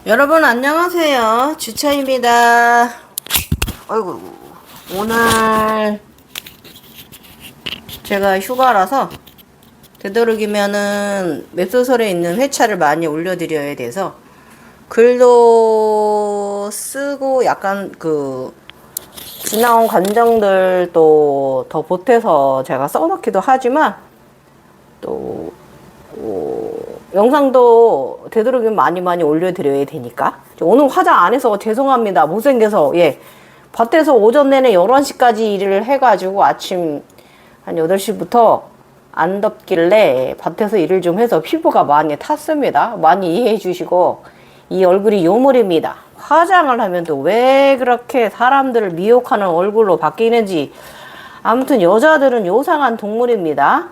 여러분 안녕하세요. 주차입니다. 아이고, 오늘 제가 휴가라서 되도록이면은 웹소설에 있는 회차를 많이 올려드려야 돼서 글도 쓰고 약간 지나온 감정들도 더 보태서 제가 써놓기도 하지만 또 영상도 되도록이면 많이 올려드려야 되니까. 오늘 화장 안 해서 죄송합니다. 못생겨서. 밭에서 오전 내내 11시까지 일을 해가지고 아침 한 8시부터 안 덥길래 밭에서 일을 좀 해서 피부가 많이 탔습니다. 많이 이해해 주시고. 이 얼굴이 요물입니다. 화장을 하면 또 왜 그렇게 사람들을 미혹하는 얼굴로 바뀌는지. 아무튼 여자들은 요상한 동물입니다.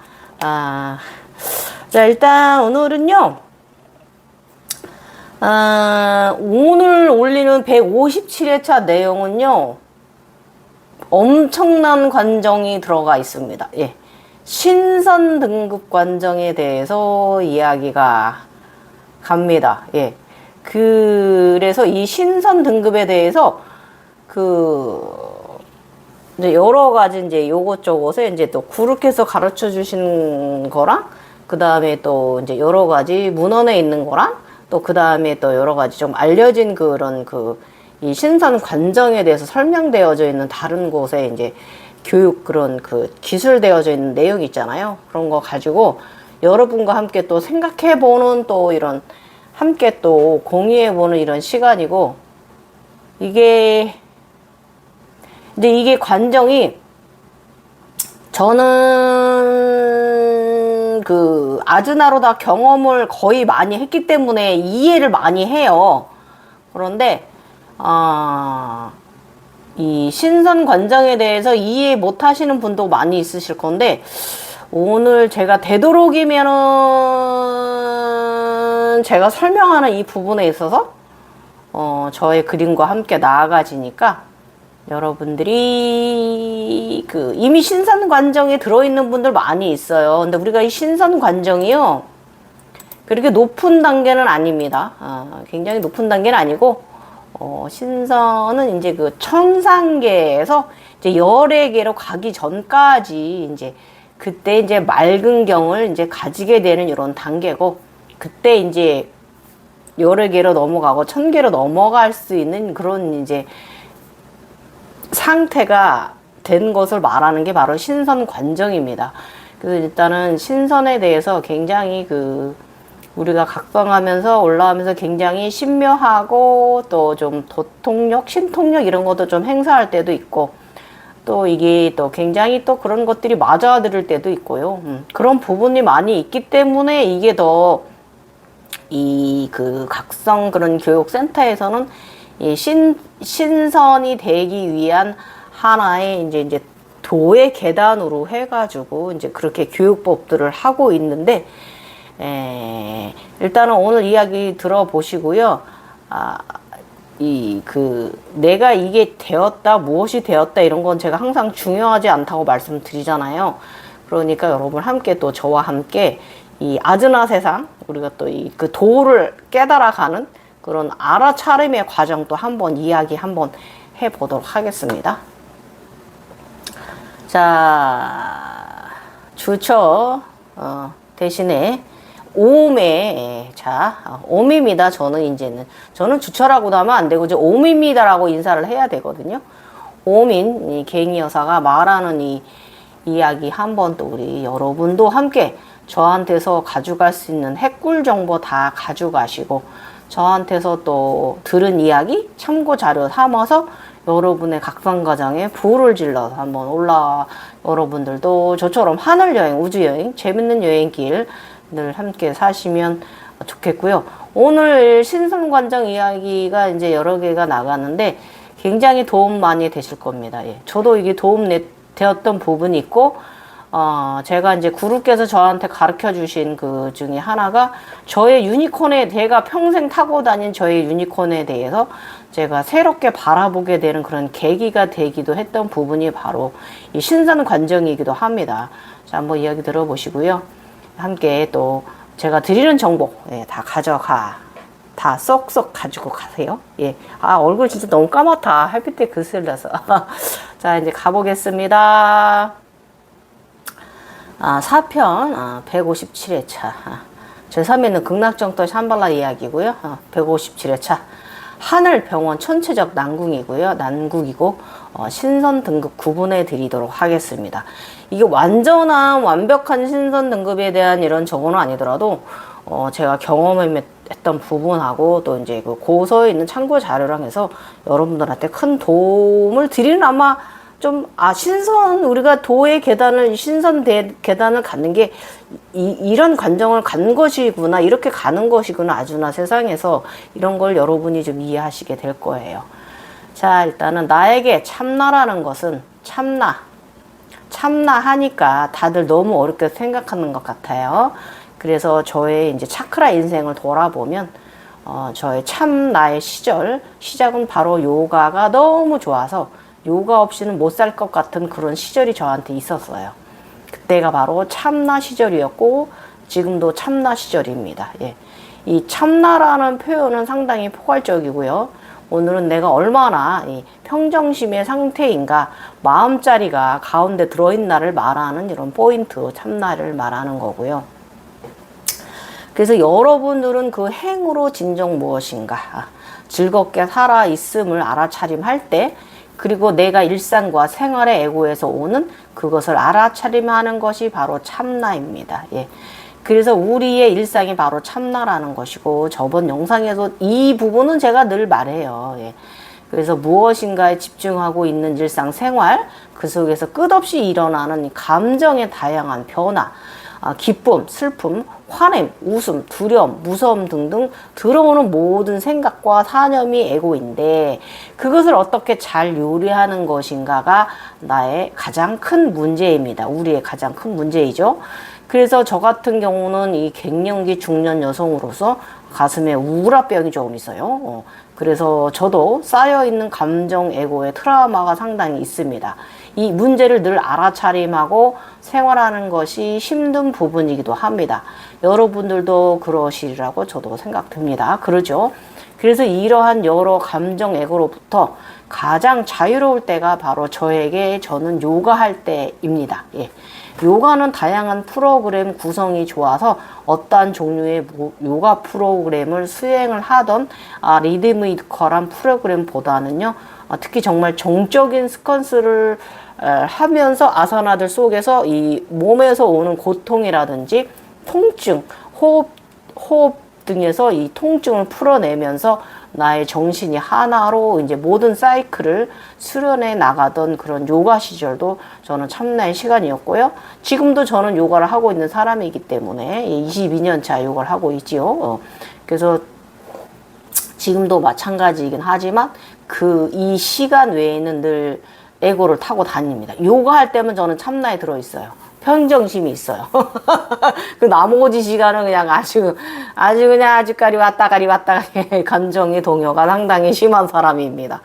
자, 일단 오늘은요, 오늘 올리는 157회차 내용은요, 엄청난 관정이 들어가 있습니다. 신선 등급 관정에 대해서 이야기가 갑니다. 그래서 이 신선 등급에 대해서 이제 여러 가지 이제 요것저것에 이제 또 구룩해서 가르쳐 주신 거랑 그 다음에 또 이제 여러 가지 문헌에 있는 거랑 또 그 다음에 또 여러 가지 좀 알려진 그런 이 신선 관정에 대해서 설명되어져 있는 다른 곳에 이제 교육 그런 기술되어져 있는 내용이 있잖아요. 그런 거 가지고 여러분과 함께 또 생각해보는 또 이런 함께 또 공유해보는 이런 시간이고 이게 관정이 저는 아즈나로다 경험을 거의 많이 했기 때문에 이해를 많이 해요. 그런데 이 신선 관정에 대해서 이해 못 하시는 분도 많이 있으실 건데 오늘 제가 되도록이면은 제가 설명하는 이 부분에 있어서 저의 그림과 함께 나아가지니까 여러분들이 이미 신선 관정에 들어있는 분들 많이 있어요. 근데 우리가 이 신선 관정이요 그렇게 높은 단계는 아닙니다. 굉장히 높은 단계는 아니고 신선은 이제 천상계에서 이제 열의 계로 가기 전까지 이제 그때 이제 맑은 경을 이제 가지게 되는 이런 단계고 그때 이제 열의 계로 넘어가고 천계로 넘어갈 수 있는 그런 이제 상태가 된 것을 말하는 게 바로 신선 관정입니다. 그래서 일단은 신선에 대해서 굉장히 우리가 각성하면서 올라가면서 굉장히 신묘하고 또 좀 도통력, 신통력 이런 것도 좀 행사할 때도 있고 또 이게 또 굉장히 또 그런 것들이 맞아들을 때도 있고요. 그런 부분이 많이 있기 때문에 이게 더 각성 그런 교육센터에서는 이 신선이 되기 위한 하나의 이제 도의 계단으로 해가지고 이제 그렇게 교육법들을 하고 있는데, 일단은 오늘 이야기 들어보시고요. 내가 이게 되었다, 무엇이 되었다 이런 건 제가 항상 중요하지 않다고 말씀드리잖아요. 그러니까 여러분 함께 또 저와 함께 이 아즈나 세상, 우리가 또 도를 깨달아가는 그런 알아차림의 과정도 한번 이야기 한번 해보도록 하겠습니다. 자, 주처 대신에 옴에 옴입니다. 저는 주처라고도 하면 안 되고 이제 옴입니다라고 인사를 해야 되거든요. 옴인 이 갱이 여사가 말하는 이 이야기 한번 또 우리 여러분도 함께 저한테서 가져갈 수 있는 핵꿀 정보 다 가져가시고 저한테서 또 들은 이야기 참고 자료 삼아서 여러분의 각성 과정에 불을 질러서 한번 여러분들도 저처럼 하늘 여행, 우주 여행, 재밌는 여행길을 함께 사시면 좋겠고요. 오늘 신선 관정 이야기가 이제 여러 개가 나가는데 굉장히 도움 많이 되실 겁니다. 저도 이게 도움 되었던 부분이 있고 제가 이제 구루께서 저한테 가르쳐 주신 그 중에 하나가 저의 유니콘에, 제가 평생 타고 다닌 저의 유니콘에 대해서 제가 새롭게 바라보게 되는 그런 계기가 되기도 했던 부분이 바로 이 신선 관정이기도 합니다. 자, 한번 이야기 들어보시고요. 함께 또 제가 드리는 정보 다 가져가 다 쏙쏙 가지고 가세요. 예. 아, 얼굴 진짜 너무 까맣다. 햇빛 때 그슬려서. 자, 이제 가보겠습니다. 아, 4편 157회차. 제3회는 극락정토 샴발라 이야기고요. 157회차. 하늘병원 천체적 난국이고 신선 등급 구분해 드리도록 하겠습니다. 이게 완전한 완벽한 신선 등급에 대한 이런 저거는 아니더라도 제가 경험했던 부분하고 또 이제 그 고서에 있는 참고 자료랑 해서 여러분들한테 큰 도움을 드리는 아마 좀 신선 우리가 도의 계단을 신선 계단을 갖는 게 이런 관정을 간 것이구나, 이렇게 가는 것이구나, 아주나 세상에서 이런 걸 여러분이 좀 이해하시게 될 거예요. 자, 일단은 나에게 참나라는 것은 참나하니까 다들 너무 어렵게 생각하는 것 같아요. 그래서 저의 이제 차크라 인생을 돌아보면 저의 참나의 시작은 바로 요가가 너무 좋아서 요가 없이는 못 살 것 같은 그런 시절이 저한테 있었어요. 그때가 바로 참나 시절이었고 지금도 참나 시절입니다. 예. 이 참나라는 표현은 상당히 포괄적이고요. 오늘은 내가 얼마나 이 평정심의 상태인가, 마음자리가 가운데 들어있나를 말하는 이런 포인트, 참나를 말하는 거고요. 그래서 여러분들은 그 행으로 진정 무엇인가, 즐겁게 살아 있음을 알아차림할 때, 그리고 내가 일상과 생활의 애고에서 오는 그것을 알아차림하는 것이 바로 참나입니다. 예. 그래서 우리의 일상이 바로 참나라는 것이고, 저번 영상에서 이 부분은 제가 늘 말해요. 예. 그래서 무엇인가에 집중하고 있는 일상생활, 그 속에서 끝없이 일어나는 감정의 다양한 변화, 기쁨, 슬픔, 화냄, 웃음, 두려움, 무서움 등등 들어오는 모든 생각과 사념이 에고인데, 그것을 어떻게 잘 요리하는 것인가가 나의 가장 큰 문제입니다. 우리의 가장 큰 문제이죠. 그래서 저 같은 경우는 이 갱년기 중년 여성으로서 가슴에 우울화병이 조금 있어요. 그래서 저도 쌓여있는 감정 에고의 트라우마가 상당히 있습니다. 이 문제를 늘 알아차림하고 생활하는 것이 힘든 부분이기도 합니다. 여러분들도 그러시리라고 저도 생각됩니다. 그러죠? 그래서 이러한 여러 감정 에고로부터 가장 자유로울 때가 바로 저는 요가할 때입니다. 예. 요가는 다양한 프로그램 구성이 좋아서 어떠한 종류의 요가 프로그램을 수행을 하던 리드미컬한 프로그램보다는요, 특히 정말 정적인 스퀀스를 하면서 아사나들 속에서 이 몸에서 오는 고통이라든지 통증, 호흡 등에서 이 통증을 풀어내면서 나의 정신이 하나로 이제 모든 사이클을 수련해 나가던 그런 요가 시절도 저는 참나의 시간이었고요. 지금도 저는 요가를 하고 있는 사람이기 때문에 22년 차 요가를 하고 있지요. 그래서 지금도 마찬가지이긴 하지만 이 시간 외에는 늘 에고를 타고 다닙니다. 요가 할 때면 저는 참나에 들어있어요. 평정심이 있어요. 그 나머지 시간은 그냥 아주까리 왔다가리 감정의 동요가 상당히 심한 사람입니다.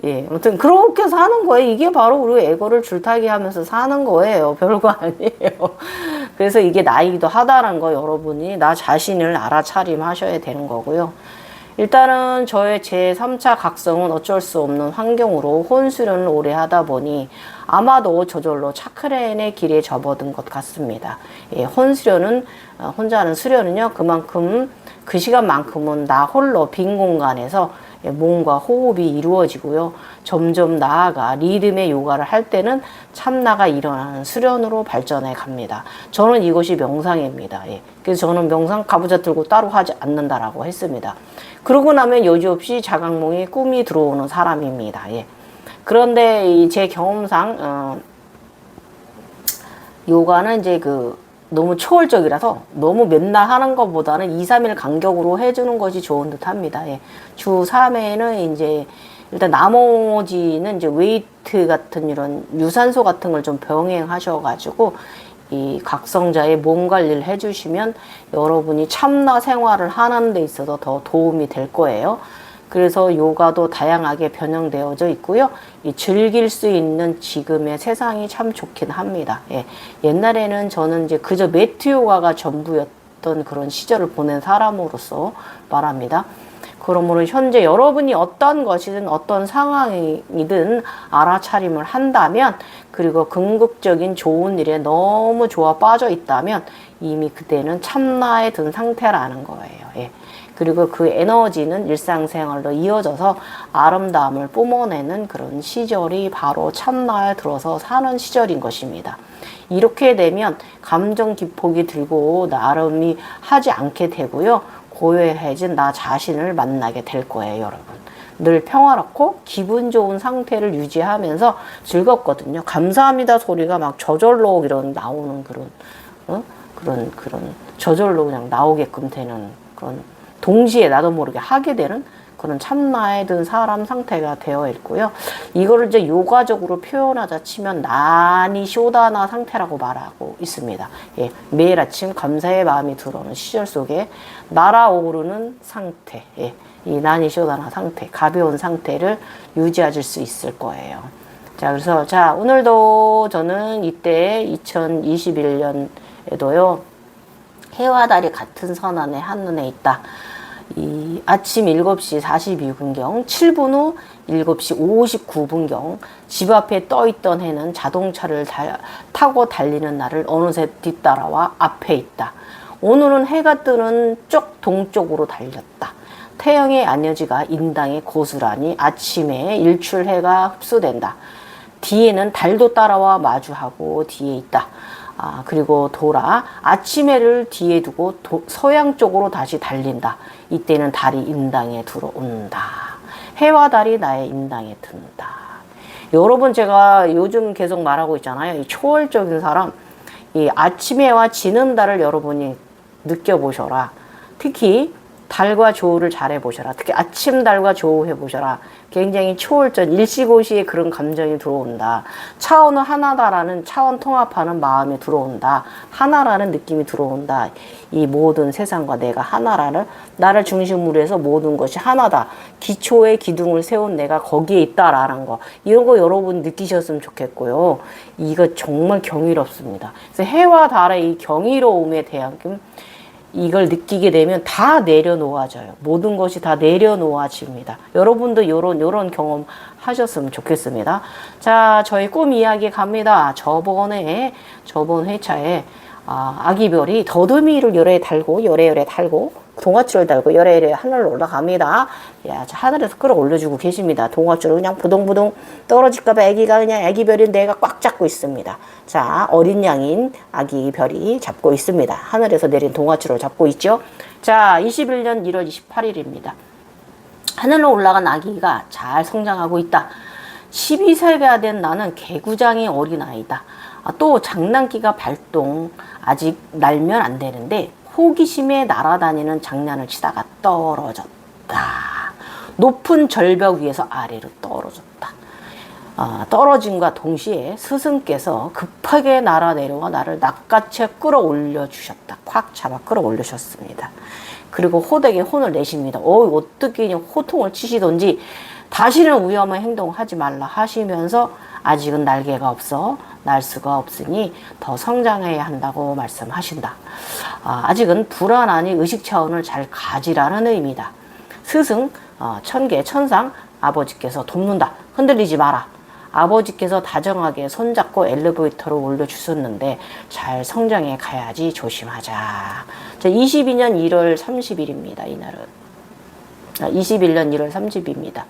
예, 아무튼 그렇게 사는 거예요. 이게 바로 우리 에고를 줄타기 하면서 사는 거예요. 별거 아니에요. 그래서 이게 나이기도 하다는 거 여러분이 나 자신을 알아차림하셔야 되는 거고요. 일단은 저의 제3차 각성은 어쩔 수 없는 환경으로 혼수련을 오래 하다 보니 아마도 저절로 차크렌의 길에 접어든 것 같습니다. 예, 혼수련은, 혼자 하는 수련은요, 그만큼, 그 시간만큼은 나 홀로 빈 공간에서 몸과 호흡이 이루어지고요. 점점 나아가 리듬의 요가를 할 때는 참나가 일어나는 수련으로 발전해 갑니다. 저는 이것이 명상입니다. 예. 그래서 저는 명상 가부좌 들고 따로 하지 않는다라고 했습니다. 그러고 나면 여지없이 자각몽에 꿈이 들어오는 사람입니다. 예. 그런데 제 경험상 요가는 이제 너무 초월적이라서 너무 맨날 하는 것보다는 2, 3일 간격으로 해주는 것이 좋은 듯 합니다. 예. 주 3회는 이제 일단 나머지는 이제 웨이트 같은 이런 유산소 같은 걸 좀 병행하셔가지고 이 각성자의 몸 관리를 해주시면 여러분이 참나 생활을 하는 데 있어서 더 도움이 될 거예요. 그래서 요가도 다양하게 변형되어져 있고요. 즐길 수 있는 지금의 세상이 참 좋긴 합니다. 예. 옛날에는 저는 이제 그저 매트 요가가 전부였던 그런 시절을 보낸 사람으로서 말합니다. 그러므로 현재 여러분이 어떤 것이든 어떤 상황이든 알아차림을 한다면, 그리고 궁극적인 좋은 일에 너무 좋아 빠져 있다면 이미 그때는 참나에 든 상태라는 거예요. 예. 그리고 그 에너지는 일상생활로 이어져서 아름다움을 뿜어내는 그런 시절이 바로 참나에 들어서 사는 시절인 것입니다. 이렇게 되면 감정 기폭이 들고 나름이 하지 않게 되고요. 고요해진 나 자신을 만나게 될 거예요, 여러분. 늘 평화롭고 기분 좋은 상태를 유지하면서 즐겁거든요. 감사합니다 소리가 막 저절로 이런 나오는 그런, 그런 저절로 그냥 나오게끔 되는 그런, 동시에 나도 모르게 하게 되는 그런 참나에 든 사람 상태가 되어 있고요. 이거를 이제 요가적으로 표현하자 치면 나니 쇼다나 상태라고 말하고 있습니다. 예, 매일 아침 감사의 마음이 들어오는 시절 속에 날아오르는 상태, 예, 이 나니 쇼다나 상태, 가벼운 상태를 유지하실 수 있을 거예요. 자, 그래서 자, 오늘도 저는 이때 2021년에도요. 해와 달이 같은 선 안에 한눈에 있다. 이 아침 7시 42분경 7분 후 7시 59분경 집 앞에 떠있던 해는 자동차를 타고 달리는 나를 어느새 뒤따라와 앞에 있다. 오늘은 해가 뜨는 쪽 동쪽으로 달렸다. 태양의 에너지가 인당에 고스란히 아침에 일출해가 흡수된다. 뒤에는 달도 따라와 마주하고 뒤에 있다. 그리고 돌아 아침해를 뒤에 두고 서양 쪽으로 다시 달린다. 이때는 달이 인당에 들어온다. 해와 달이 나의 인당에 든다. 여러분, 제가 요즘 계속 말하고 있잖아요. 이 초월적인 사람, 이 아침해와 지는 달을 여러분이 느껴보셔라. 특히 달과 조우를 잘 해보셔라. 특히 아침 달과 조우 해보셔라. 굉장히 초월적 일시고시에 그런 감정이 들어온다. 차원은 하나다라는 차원 통합하는 마음이 들어온다. 하나라는 느낌이 들어온다. 이 모든 세상과 내가 하나라는, 나를 중심으로 해서 모든 것이 하나다. 기초의 기둥을 세운 내가 거기에 있다라는 거. 이런 거 여러분 느끼셨으면 좋겠고요. 이거 정말 경이롭습니다. 그래서 해와 달의 이 경이로움에 대한 이걸 느끼게 되면 다 내려놓아져요. 모든 것이 다 내려놓아집니다. 여러분도 요런 경험 하셨으면 좋겠습니다. 자, 저희 꿈 이야기 갑니다. 저번 회차에 아기별이 더듬이를 열에 달고 동아줄을 달고 열에 하늘로 올라갑니다. 야, 하늘에서 끌어올려주고 계십니다. 동아줄을 그냥 부동부동 떨어질까봐 아기가 그냥 아기별인 내가 꽉 잡고 있습니다. 자, 어린 양인 아기별이 잡고 있습니다. 하늘에서 내린 동아줄을 잡고 있죠. 자, 21년 1월 28일입니다. 하늘로 올라간 아기가 잘 성장하고 있다. 12세가 된 나는 개구장의 어린아이다. 또 장난기가 발동, 아직 날면 안 되는데 호기심에 날아다니는 장난을 치다가 떨어졌다. 높은 절벽 위에서 아래로 떨어졌다. 떨어짐과 동시에 스승께서 급하게 날아내려와 나를 낚아채 끌어올려 주셨다. 콱 잡아 끌어올려 주셨습니다. 그리고 호되게 혼을 내십니다. 어떻게 호통을 치시던지 다시는 위험한 행동하지 말라 하시면서 아직은 날개가 없어 날 수가 없으니 더 성장해야 한다고 말씀하신다. 아직은 불안하니 의식 차원을 잘 가지라는 의미다. 스승, 천계, 천상, 아버지께서 돕는다. 흔들리지 마라. 아버지께서 다정하게 손잡고 엘리베이터로 올려주셨는데 잘 성장해 가야지 조심하자. 자, 22년 1월 30일입니다. 이날은. 21년 1월 30일입니다.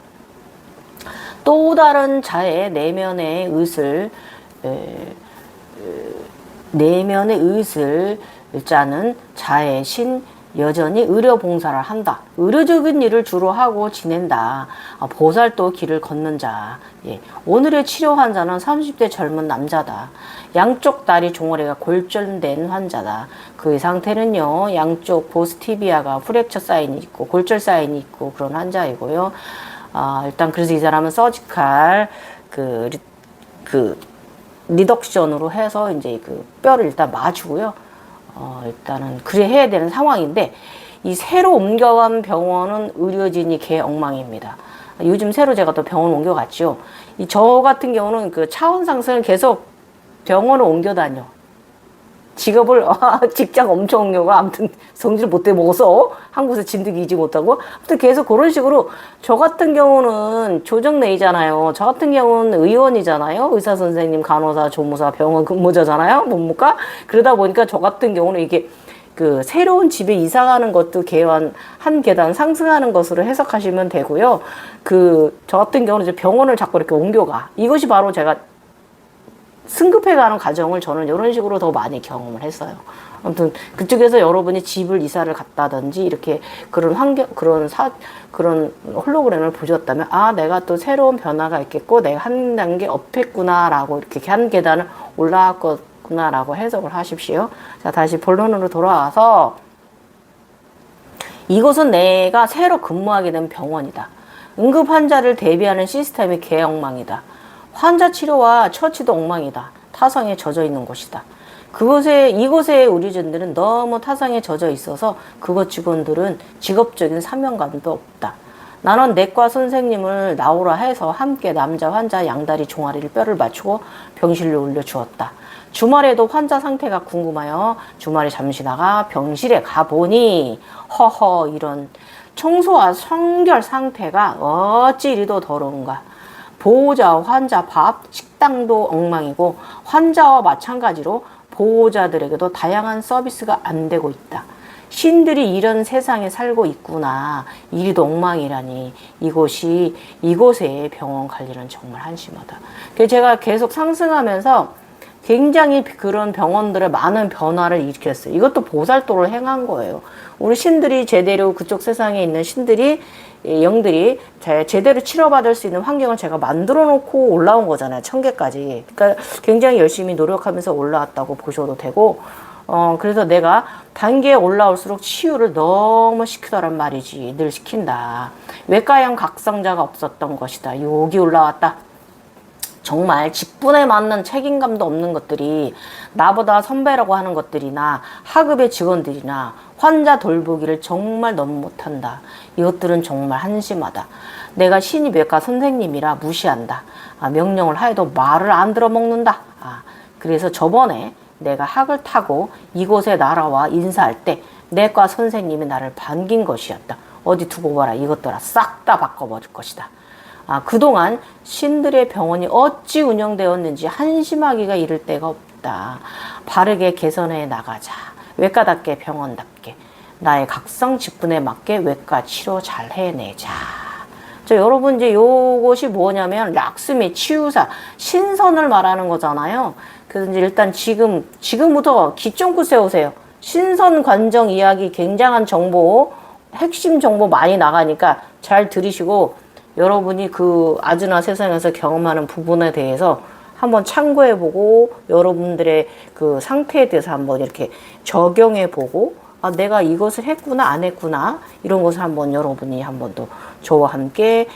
또 다른 자의 내면의 의을 짜는 자의 신 여전히 의료봉사를 한다. 의료적인 일을 주로 하고 지낸다. 보살도 길을 걷는 자. 예. 오늘의 치료 환자는 30대 젊은 남자다. 양쪽 다리 종아리가 골절된 환자다. 그의 상태는요, 양쪽 보스티비아가 프랙처 사인이 있고 골절 사인이 있고 그런 환자이고요. 일단 그래서 이 사람은 서지컬 리덕션으로 해서 이제 그 뼈를 일단 맞추고요. 일단은 그래 해야 되는 상황인데, 이 새로 옮겨간 병원은 의료진이 개엉망입니다. 요즘 새로 제가 또 병원 옮겨갔죠. 저 같은 경우는 그 차원 상승을 계속 병원을 옮겨 다녀. 직업을 직장 엄청 옮겨가 아무튼 성질 못돼 먹어서 한 곳에 진득이지 못하고 아무튼 계속 그런 식으로 저 같은 경우는 조정내이잖아요. 저 같은 경우는 의원이잖아요. 의사 선생님, 간호사, 조무사, 병원 근무자잖아요. 뭡니까? 그러다 보니까 저 같은 경우는 이게 그 새로운 집에 이사 가는 것도 한 계단 상승하는 것으로 해석하시면 되고요. 그 저 같은 경우는 이제 병원을 자꾸 이렇게 옮겨가. 이것이 바로 제가 승급해가는 과정을 저는 이런 식으로 더 많이 경험을 했어요. 아무튼 그쪽에서 여러분이 집을 이사를 갔다든지 이렇게 그런 그런 홀로그램을 보셨다면 아 내가 또 새로운 변화가 있겠고 내가 한 단계 업했구나라고 이렇게 한 계단을 올라갔구나라고 해석을 하십시오. 자 다시 본론으로 돌아와서 이곳은 내가 새로 근무하게 된 병원이다. 응급 환자를 대비하는 시스템이 개엉망이다. 환자 치료와 처치도 엉망이다. 타성에 젖어 있는 곳이다. 이곳의 의료진들은 너무 타성에 젖어 있어서 그곳 직원들은 직업적인 사명감도 없다. 나는 내과 선생님을 나오라 해서 함께 남자 환자 양다리 종아리를 뼈를 맞추고 병실로 올려주었다. 주말에도 환자 상태가 궁금하여 주말에 잠시 나가 병실에 가보니 허허 이런 청소와 성결 상태가 어찌 이리도 더러운가. 보호자, 환자, 밥, 식당도 엉망이고 환자와 마찬가지로 보호자들에게도 다양한 서비스가 안 되고 있다. 신들이 이런 세상에 살고 있구나. 이리도 엉망이라니 이곳의 병원 관리는 정말 한심하다. 그래서 제가 계속 상승하면서 굉장히 그런 병원들의 많은 변화를 일으켰어요. 이것도 보살도를 행한 거예요. 우리 신들이 제대로 그쪽 세상에 있는 신들이 영들이 제대로 치료받을 수 있는 환경을 제가 만들어 놓고 올라온 거잖아요. 1000개까지. 그러니까 굉장히 열심히 노력하면서 올라왔다고 보셔도 되고 그래서 내가 단계에 올라올수록 치유를 너무 시키더란 말이지. 늘 시킨다. 외과형 각성자가 없었던 것이다. 여기 올라왔다. 정말 직분에 맞는 책임감도 없는 것들이 나보다 선배라고 하는 것들이나 하급의 직원들이나 환자 돌보기를 정말 너무 못한다. 이것들은 정말 한심하다. 내가 신입외과 선생님이라 무시한다. 명령을 하여도 말을 안 들어먹는다. 그래서 저번에 내가 학을 타고 이곳에 날아와 인사할 때 내과 선생님이 나를 반긴 것이었다. 어디 두고 봐라. 이것들아 싹 다 바꿔버릴 것이다. 그동안 신들의 병원이 어찌 운영되었는지 한심하기가 이를 데가 없다. 바르게 개선해 나가자. 외과답게 병원답게 나의 각성 직분에 맞게 외과 치료 잘 해내자. 여러분 이제 요것이 뭐냐면 락스미 치유사 신선을 말하는 거잖아요. 그래서 이제 일단 지금부터 기 쫑긋 세우세요. 신선 관정 이야기 굉장한 정보 핵심 정보 많이 나가니까 잘 들으시고 여러분이 그 아즈나 세상에서 경험하는 부분에 대해서 한번 참고해보고 여러분들의 그 상태에 대해서 한번 이렇게 적용해보고 내가 이것을 했구나 안 했구나 이런 것을 한번 여러분이 한번 또 저와 함께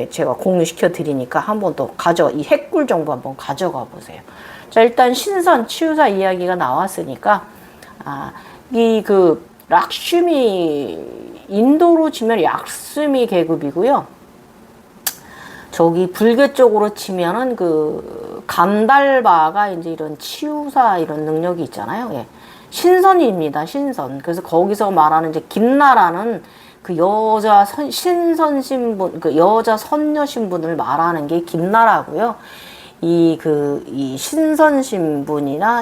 제가 공유시켜 드리니까 한번 또 이 핵꿀 정보 한번 가져가 보세요. 자 일단 신선 치유사 이야기가 나왔으니까 이 그 락슈미 인도로 치면 락슈미 계급이고요. 저기 불교 쪽으로 치면은 그 간달바가 이제 이런 치유사 이런 능력이 있잖아요. 예. 신선입니다. 신선. 그래서 거기서 말하는 이제 김나라는 그 여자 신선 신분, 그 여자 선녀 신분을 말하는 게 김나라고요. 이 신선 신분이나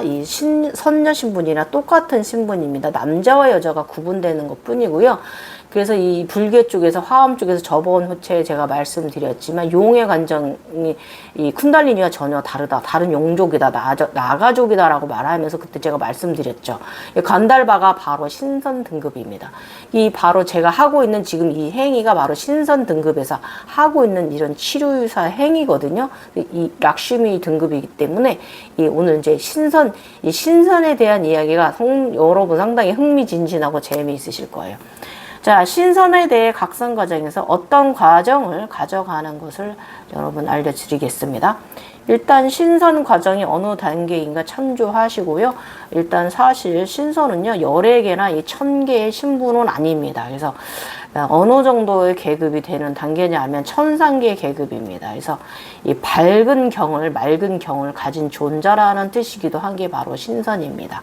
선녀 신분이나 똑같은 신분입니다. 남자와 여자가 구분되는 것 뿐이고요. 그래서 이 불교 쪽에서 화엄 쪽에서 저번 호체에 제가 말씀드렸지만 용의 관정이 이 쿤달리니와 전혀 다르다. 다른 용족이다. 나가족이다라고 말하면서 그때 제가 말씀드렸죠. 간달바가 바로 신선 등급입니다. 이 바로 제가 하고 있는 지금 이 행위가 바로 신선 등급에서 하고 있는 이런 치료유사 행위거든요. 이 락슈미 등급이기 때문에 오늘 이제 이 신선에 대한 이야기가 여러분 상당히 흥미진진하고 재미있으실 거예요. 자, 신선에 대해 각성 과정에서 어떤 과정을 가져가는 것을 여러분 알려드리겠습니다. 일단 신선 과정이 어느 단계인가 참조하시고요. 일단 사실 신선은요, 열의 개나 1000개의 신분은 아닙니다. 그래서 어느 정도의 계급이 되는 단계냐 하면 천상계 계급입니다. 그래서 이 맑은 경을 가진 존재라는 뜻이기도 한 게 바로 신선입니다.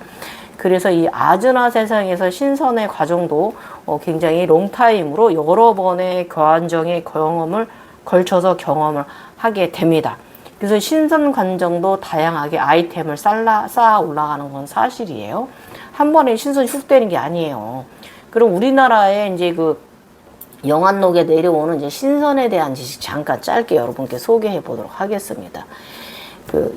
그래서 이 아즈나 세상에서 신선의 과정도 굉장히 롱타임으로 여러 번의 교환정의 경험을 걸쳐서 경험을 하게 됩니다. 그래서 신선 관정도 다양하게 아이템을 쌓아 올라가는 건 사실이에요. 한 번에 신선이 훅 되는 게 아니에요. 그럼 우리나라에 이제 그 영안록에 내려오는 이제 신선에 대한 지식 잠깐 짧게 여러분께 소개해 보도록 하겠습니다.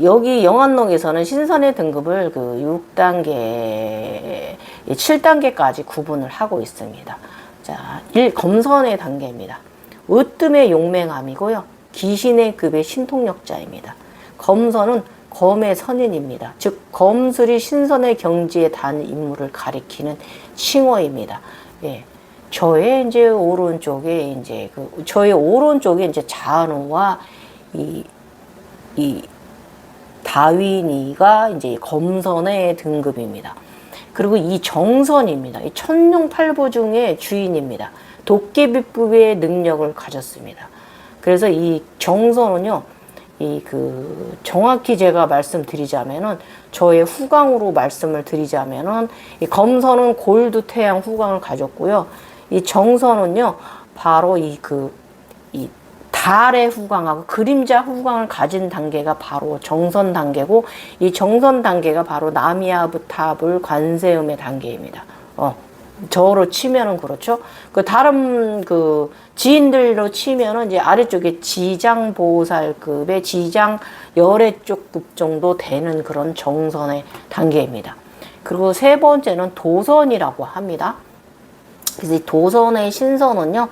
여기 영안록에서는 신선의 등급을 6단계, 7단계까지 구분을 하고 있습니다. 자, 1. 검선의 단계입니다. 으뜸의 용맹함이고요. 기신의 급의 신통력자입니다. 검선은 검의 선인입니다. 즉 검술이 신선의 경지에 단 인물을 가리키는 칭호입니다. 예. 저의 이제 오른쪽에 저의 오른쪽에 이제 자누와 이 다윈이가 이제 검선의 등급입니다. 그리고 이 정선입니다. 이 천룡팔부 중의 주인입니다. 도깨비법의 능력을 가졌습니다. 그래서 이 정선은요, 정확히 제가 말씀드리자면은, 저의 후광으로 말씀을 드리자면은, 이 검선은 골드 태양 후광을 가졌고요. 이 정선은요, 바로 이 달의 후광하고 그림자 후광을 가진 단계가 바로 정선 단계고, 이 정선 단계가 바로 나미아부타불 관세음의 단계입니다. 저로 치면은 그렇죠. 다른 지인들로 치면은 이제 아래쪽에 지장보살급의 지장 열애 쪽급 정도 되는 그런 정선의 단계입니다. 그리고 세 번째는 도선이라고 합니다. 그래서 이 도선의 신선은요,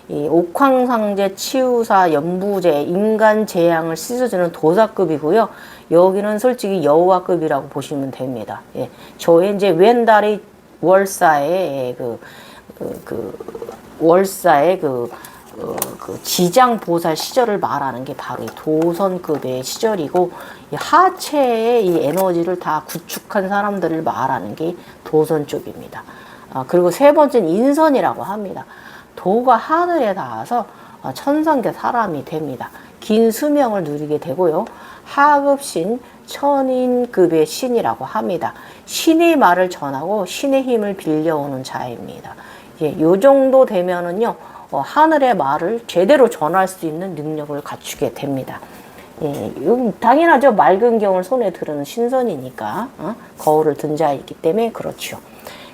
이 옥황상제, 치유사, 연부제, 인간 재앙을 씻어주는 도사급이고요. 여기는 솔직히 여우와급이라고 보시면 됩니다. 예. 저의 이제 왼다리 월사의 월사의 지장보살 시절을 말하는 게 바로 이 도선급의 시절이고, 이 하체의 이 에너지를 다 구축한 사람들을 말하는 게 도선 쪽입니다. 그리고 세 번째는 인선이라고 합니다. 도가 하늘에 닿아서 천상계 사람이 됩니다. 긴 수명을 누리게 되고요. 하급신, 천인급의 신이라고 합니다. 신의 말을 전하고 신의 힘을 빌려오는 자입니다. 예, 요 정도 되면은요, 하늘의 말을 제대로 전할 수 있는 능력을 갖추게 됩니다. 예, 당연하죠. 맑은 경을 손에 들은 신선이니까, 거울을 든 자이기 때문에 그렇죠.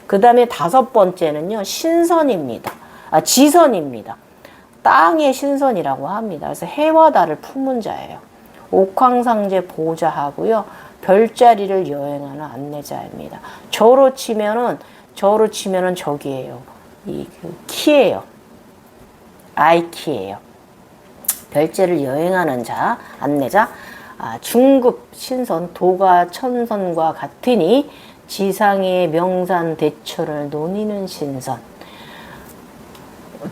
그 다음에 다섯 번째는요, 지선입니다. 땅의 신선이라고 합니다. 그래서 해와 달을 품은 자예요. 옥황상제 보좌하고요. 별자리를 여행하는 안내자입니다. 저로 치면은 저기예요. 키예요. 아이키예요. 별자리를 여행하는 자, 안내자. 중급 신선, 도가 천선과 같으니 지상의 명산 대처를 논의는 신선.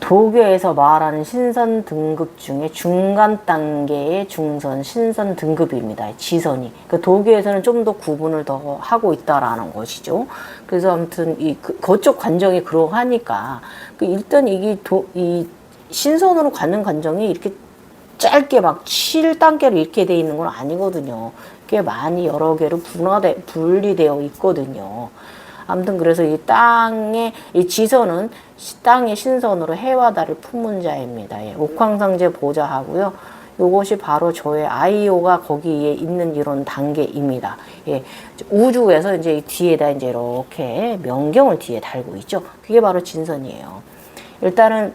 도교에서 말하는 신선 등급 중에 중간 단계의 중선, 신선 등급입니다. 지선이. 도교에서는 좀 더 구분을 더 하고 있다라는 것이죠. 그래서 아무튼 그쪽 관정이 그러하니까 일단 이 신선으로 가는 관정이 이렇게 짧게 막 7단계로 이렇게 돼 있는 건 아니거든요. 꽤 많이 여러 개로 분리되어 있거든요. 아무튼 그래서 이 지선은 땅의 신선으로 해와 달을 품은 자입니다. 예, 옥황상제 보좌하고요. 요것이 바로 저의 아이오가 거기에 있는 이런 단계입니다. 예, 우주에서 이제 뒤에다 이제 이렇게 명경을 뒤에 달고 있죠. 그게 바로 진선이에요. 일단은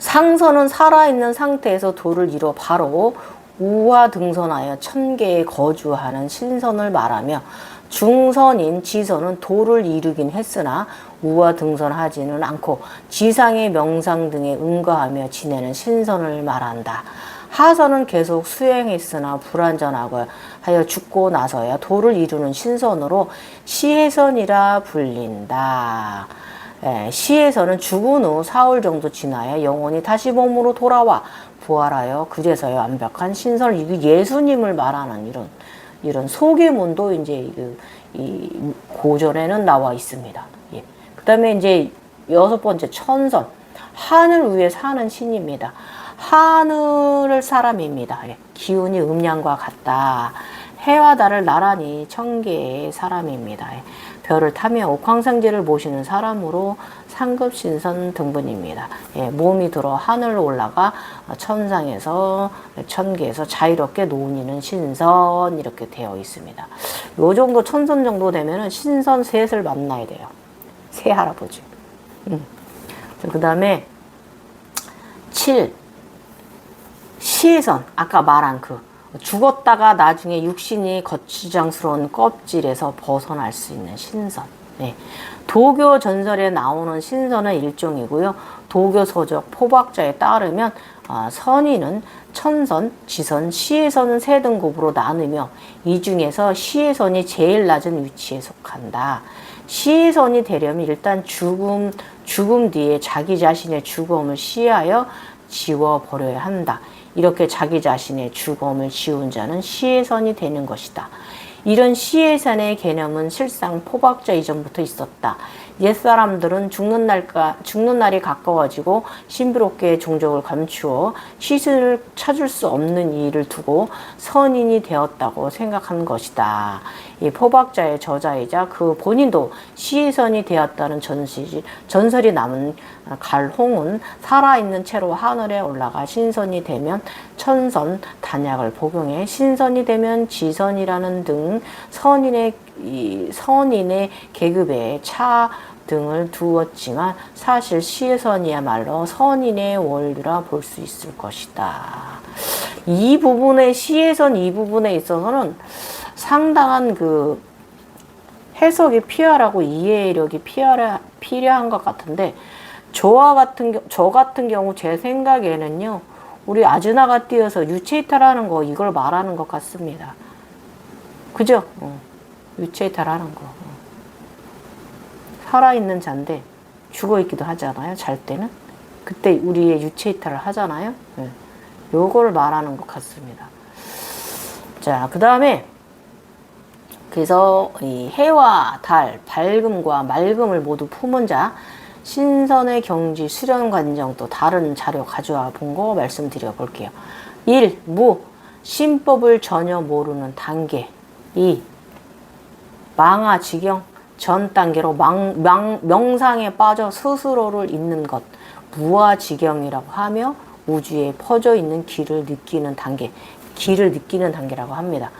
상선은 살아있는 상태에서 도를 이뤄 바로 우화 등선하여 천계에 거주하는 신선을 말하며, 중선인 지선은 도를 이루긴 했으나 우화 등선하지는 않고 지상의 명상 등에 응거하며 지내는 신선을 말한다. 하선은 계속 수행했으나 불완전하고 하여 죽고 나서야 도를 이루는 신선으로 시해선이라 불린다. 시에서는 죽은 후 사흘 정도 지나야 영혼이 다시 몸으로 돌아와 부활하여 그제서야 완벽한 신선을, 이게 예수님을 말하는 이런 소개문도 이제 이 고전에는 나와 있습니다. 예. 그 다음에 이제 여섯 번째 천선, 하늘 위에 사는 신입니다. 하늘을 사람입니다. 예. 기운이 음양과 같다. 해와 달을 나란히 천계의 사람입니다. 예. 별을 타며 옥황상제를 모시는 사람으로 상급신선 등분입니다. 예, 몸이 들어 하늘로 올라가 천상에서 천계에서 자유롭게 논이는 신선 이렇게 되어 있습니다. 요 정도 천선 정도 되면은 신선 셋을 만나야 돼요. 새 할아버지. 그 다음에 7. 시해선. 아까 말한 그 죽었다가 나중에 육신이 거추장스러운 껍질에서 벗어날 수 있는 신선. 네. 도교 전설에 나오는 신선은 일종이고요. 도교 서적 포박자에 따르면 선인은 천선, 지선, 시해선은 세 등급으로 나누며 이 중에서 시해선이 제일 낮은 위치에 속한다. 시해선이 되려면 일단 죽음 뒤에 자기 자신의 죽음을 시하여 지워버려야 한다. 이렇게 자기 자신의 죽음을 지운 자는 시해선이 되는 것이다. 이런 시해선의 개념은 실상 포박자 이전부터 있었다. 옛사람들은 죽는 날이 가까워지고 신비롭게 종족을 감추어 시신을 찾을 수 없는 일을 두고 선인이 되었다고 생각한 것이다. 이 포박자의 저자이자 그 본인도 시해선이 되었다는 전설이 남은 갈홍은 살아있는 채로 하늘에 올라가 신선이 되면 천선, 단약을 복용해 신선이 되면 지선이라는 등 선인의 계급에 차 등을 두었지만 사실 시해선이야말로 선인의 원리라 볼 수 있을 것이다. 이 부분에 시해선 이 부분에 있어서는 상당한 그 해석이 필요하고 이해력이 필요한 것 같은데 저 같은 경우 제 생각에는요 우리 아즈나가 띄어서 유체이탈하는 거 이걸 말하는 것 같습니다. 그죠? 유체이탈하는 거. 살아있는 자인데 죽어있기도 하잖아요. 잘 때는. 그때 우리의 유체이탈을 하잖아요. 네. 요걸 말하는 것 같습니다. 자, 그 다음에 그래서 이 해와 달, 밝음과 맑음을 모두 품은 자, 신선의 경지, 수련 관정 또 다른 자료 가져와 본 거 말씀드려 볼게요. 1. 무, 신법을 전혀 모르는 단계. 2. 망아, 지경, 전 단계로 명상에 빠져 스스로를 잊는 것, 무아지경이라고 하며 우주에 퍼져 있는 길을 느끼는 단계라고 합니다.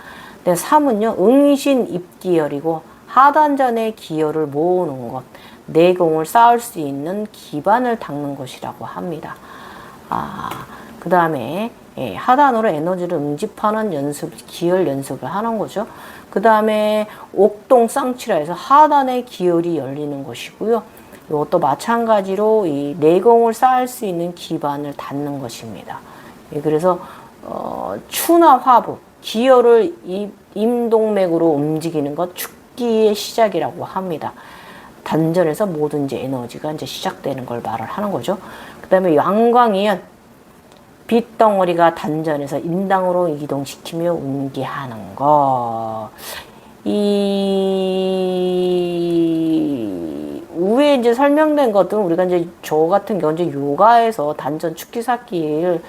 3은요, 응신 입기열이고 하단전의 기열을 모으는 것, 내공을 쌓을 수 있는 기반을 닦는 것이라고 합니다. 그 다음에 하단으로 에너지를 응집하는 연습, 기열 연습을 하는 거죠. 그 다음에 옥동 쌍치라 해서 하단의 기열이 열리는 것이고요. 이것도 마찬가지로 이 내공을 쌓을 수 있는 기반을 닫는 것입니다. 그래서 추나 화부, 기열을 임동맥으로 움직이는 것, 축기의 시작이라고 합니다. 단전에서 모든 이제 에너지가 이제 시작되는 걸 말을 하는 거죠. 그 다음에 양광이연, 빛덩어리가 단전에서 인당으로 이동시키며 운기하는 거. 이 위에 이제 설명된 것들은 우리가 이제 저 같은 경우 이제 요가에서 단전 축기 쌓기를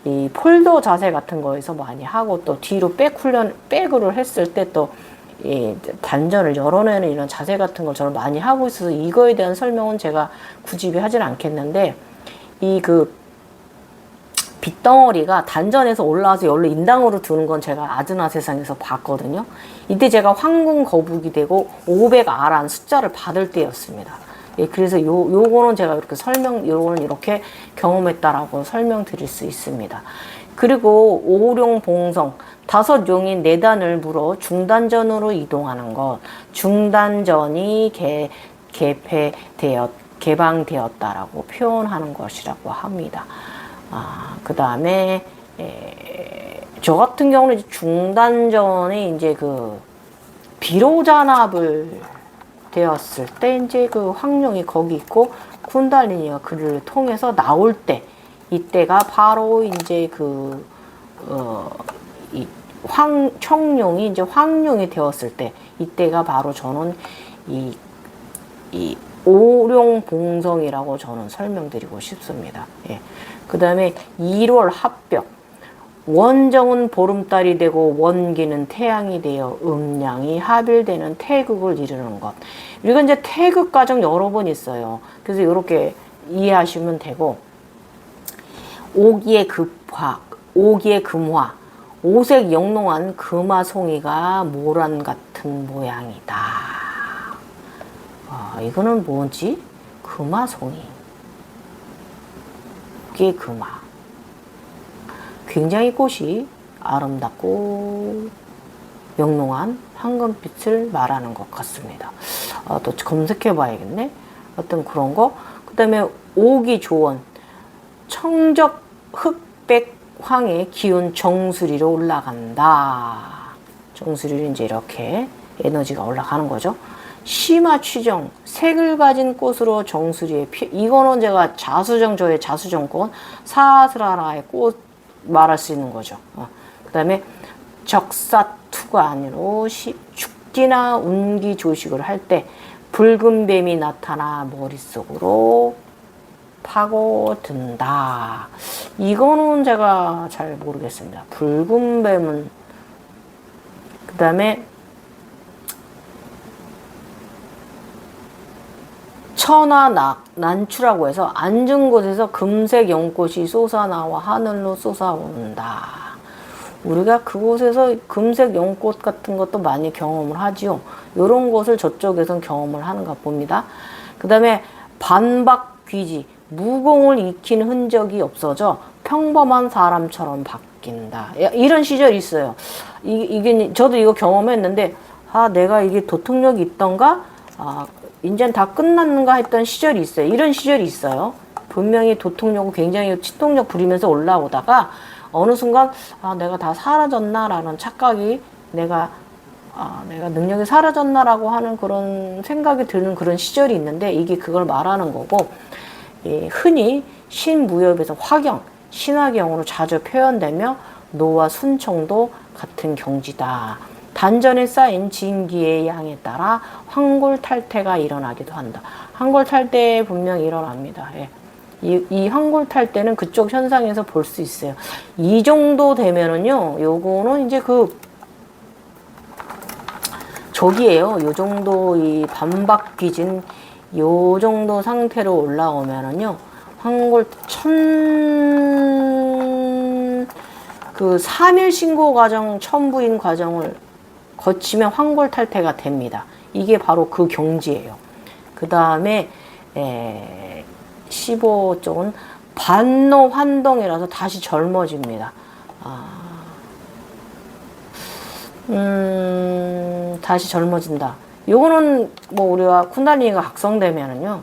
이 폴더 자세 같은 거에서 많이 하고 또 뒤로 백을 했을 때 또 이 단전을 열어내는 이런 자세 같은 걸 저는 많이 하고 있어서 이거에 대한 설명은 제가 굳이 하진 않겠는데 이 그 빛덩어리가 단전에서 올라와서 열로 인당으로 드는 건 제가 아즈나 세상에서 봤거든요. 이때 제가 황궁 거북이 되고 500아란 숫자를 받을 때였습니다. 예, 그래서 요거는 제가 요거는 이렇게 경험했다라고 설명드릴 수 있습니다. 그리고 오룡봉성, 5용이 4단을 물어 중단전으로 이동하는 것, 중단전이 개방되었다라고 표현하는 것이라고 합니다. 그 다음에, 저 같은 경우는 이제 중단전에 이제 그, 비로잔압을 되었을 때, 이제 그 황룡이 거기 있고, 쿤달리니가 그를 통해서 나올 때, 이때가 바로 이제 그, 청룡이 이제 황룡이 되었을 때, 이때가 바로 저는 이 오룡봉성이라고 저는 설명드리고 싶습니다. 예. 그 다음에 1월 합벽. 원정은 보름달이 되고 원기는 태양이 되어 음양이 합일되는 태극을 이루는 것. 우리가 이제 태극 과정 여러 번 있어요. 그래서 이렇게 이해하시면 되고, 오기의 급화, 오기의 금화, 오색 영롱한 금화송이가 모란 같은 모양이다. 이거는 뭐지? 금화송이. 오기의 금화. 굉장히 꽃이 아름답고 영롱한 황금빛을 말하는 것 같습니다. 또 검색해 봐야겠네. 어떤 그런 거. 그 다음에 오기 조원. 청적 흑백황의 기운 정수리로 올라간다. 정수리로 이제 이렇게 에너지가 올라가는 거죠. 심화 취정, 색을 가진 꽃으로 정수리에 이거는 제가 자수정조의 자수정꽃, 사스라라의 꽃 말할 수 있는 거죠. 그 다음에 적사투관으로 축지나 운기 조식을 할 때 붉은 뱀이 나타나 머릿속으로 파고든다. 이거는 제가 잘 모르겠습니다. 붉은 뱀은. 그 다음에 천하난추라고 해서 앉은 곳에서 금색 연꽃이 솟아나와 하늘로 솟아온다. 우리가 그곳에서 금색 연꽃 같은 것도 많이 경험을 하지요. 이런 것을 저쪽에선 경험을 하는가 봅니다. 그 다음에 반박귀지, 무공을 익힌 흔적이 없어져 평범한 사람처럼 바뀐다. 이런 시절이 있어요. 이게 저도 이거 경험했는데, 내가 이게 도통력이 있던가? 이젠 다 끝났는가 했던 시절이 있어요. 이런 시절이 있어요. 분명히 도통력은 굉장히 치통력 부리면서 올라오다가 어느 순간 내가 다 사라졌나라는 착각이 내가 능력이 사라졌나라고 하는 그런 생각이 드는 그런 시절이 있는데, 이게 그걸 말하는 거고, 흔히 신무협에서 화경, 신화경으로 자주 표현되며 노와 순청도 같은 경지다. 단전에 쌓인 진기의 양에 따라 황골탈퇴가 일어나기도 한다. 황골탈퇴 분명히 일어납니다. 이 황골탈퇴는 그쪽 현상에서 볼 수 있어요. 이 정도 되면은요, 요거는 이제 저기에요. 요 정도 이 반박귀진 요 정도 상태로 올라오면은요, 그 3일 신고 과정, 천부인 과정을 거치면 황골탈퇴가 됩니다. 이게 바로 그 경지예요. 그 다음에 15쪽은 반노환동이라서 다시 젊어집니다. 다시 젊어진다. 요거는 뭐 우리가 쿤달리니가 각성되면은요,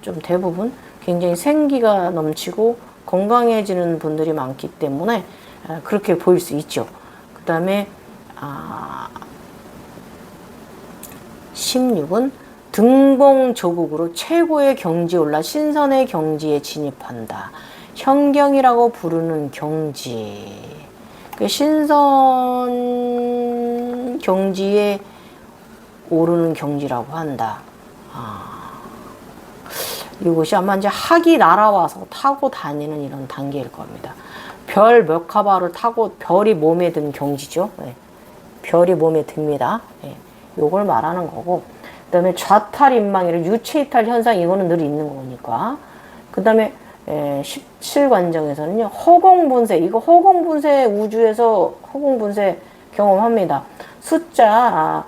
좀 대부분 굉장히 생기가 넘치고 건강해지는 분들이 많기 때문에 그렇게 보일 수 있죠. 그 다음에 16은 등봉조국으로 최고의 경지에 올라 신선의 경지에 진입한다. 현경이라고 부르는 경지. 신선 경지에 오르는 경지라고 한다. 이것이 아마 이제 학이 날아와서 타고 다니는 이런 단계일 겁니다. 별 몇 카바를 타고 별이 몸에 든 경지죠. 별이 몸에 듭니다. 요걸 말하는 거고, 그 다음에 좌탈인망이라 유체이탈 현상, 이거는 늘 있는 거니까. 그 다음에 17관정에서는요, 허공분쇄, 이거 허공분쇄 우주에서 허공분쇄 경험합니다. 숫자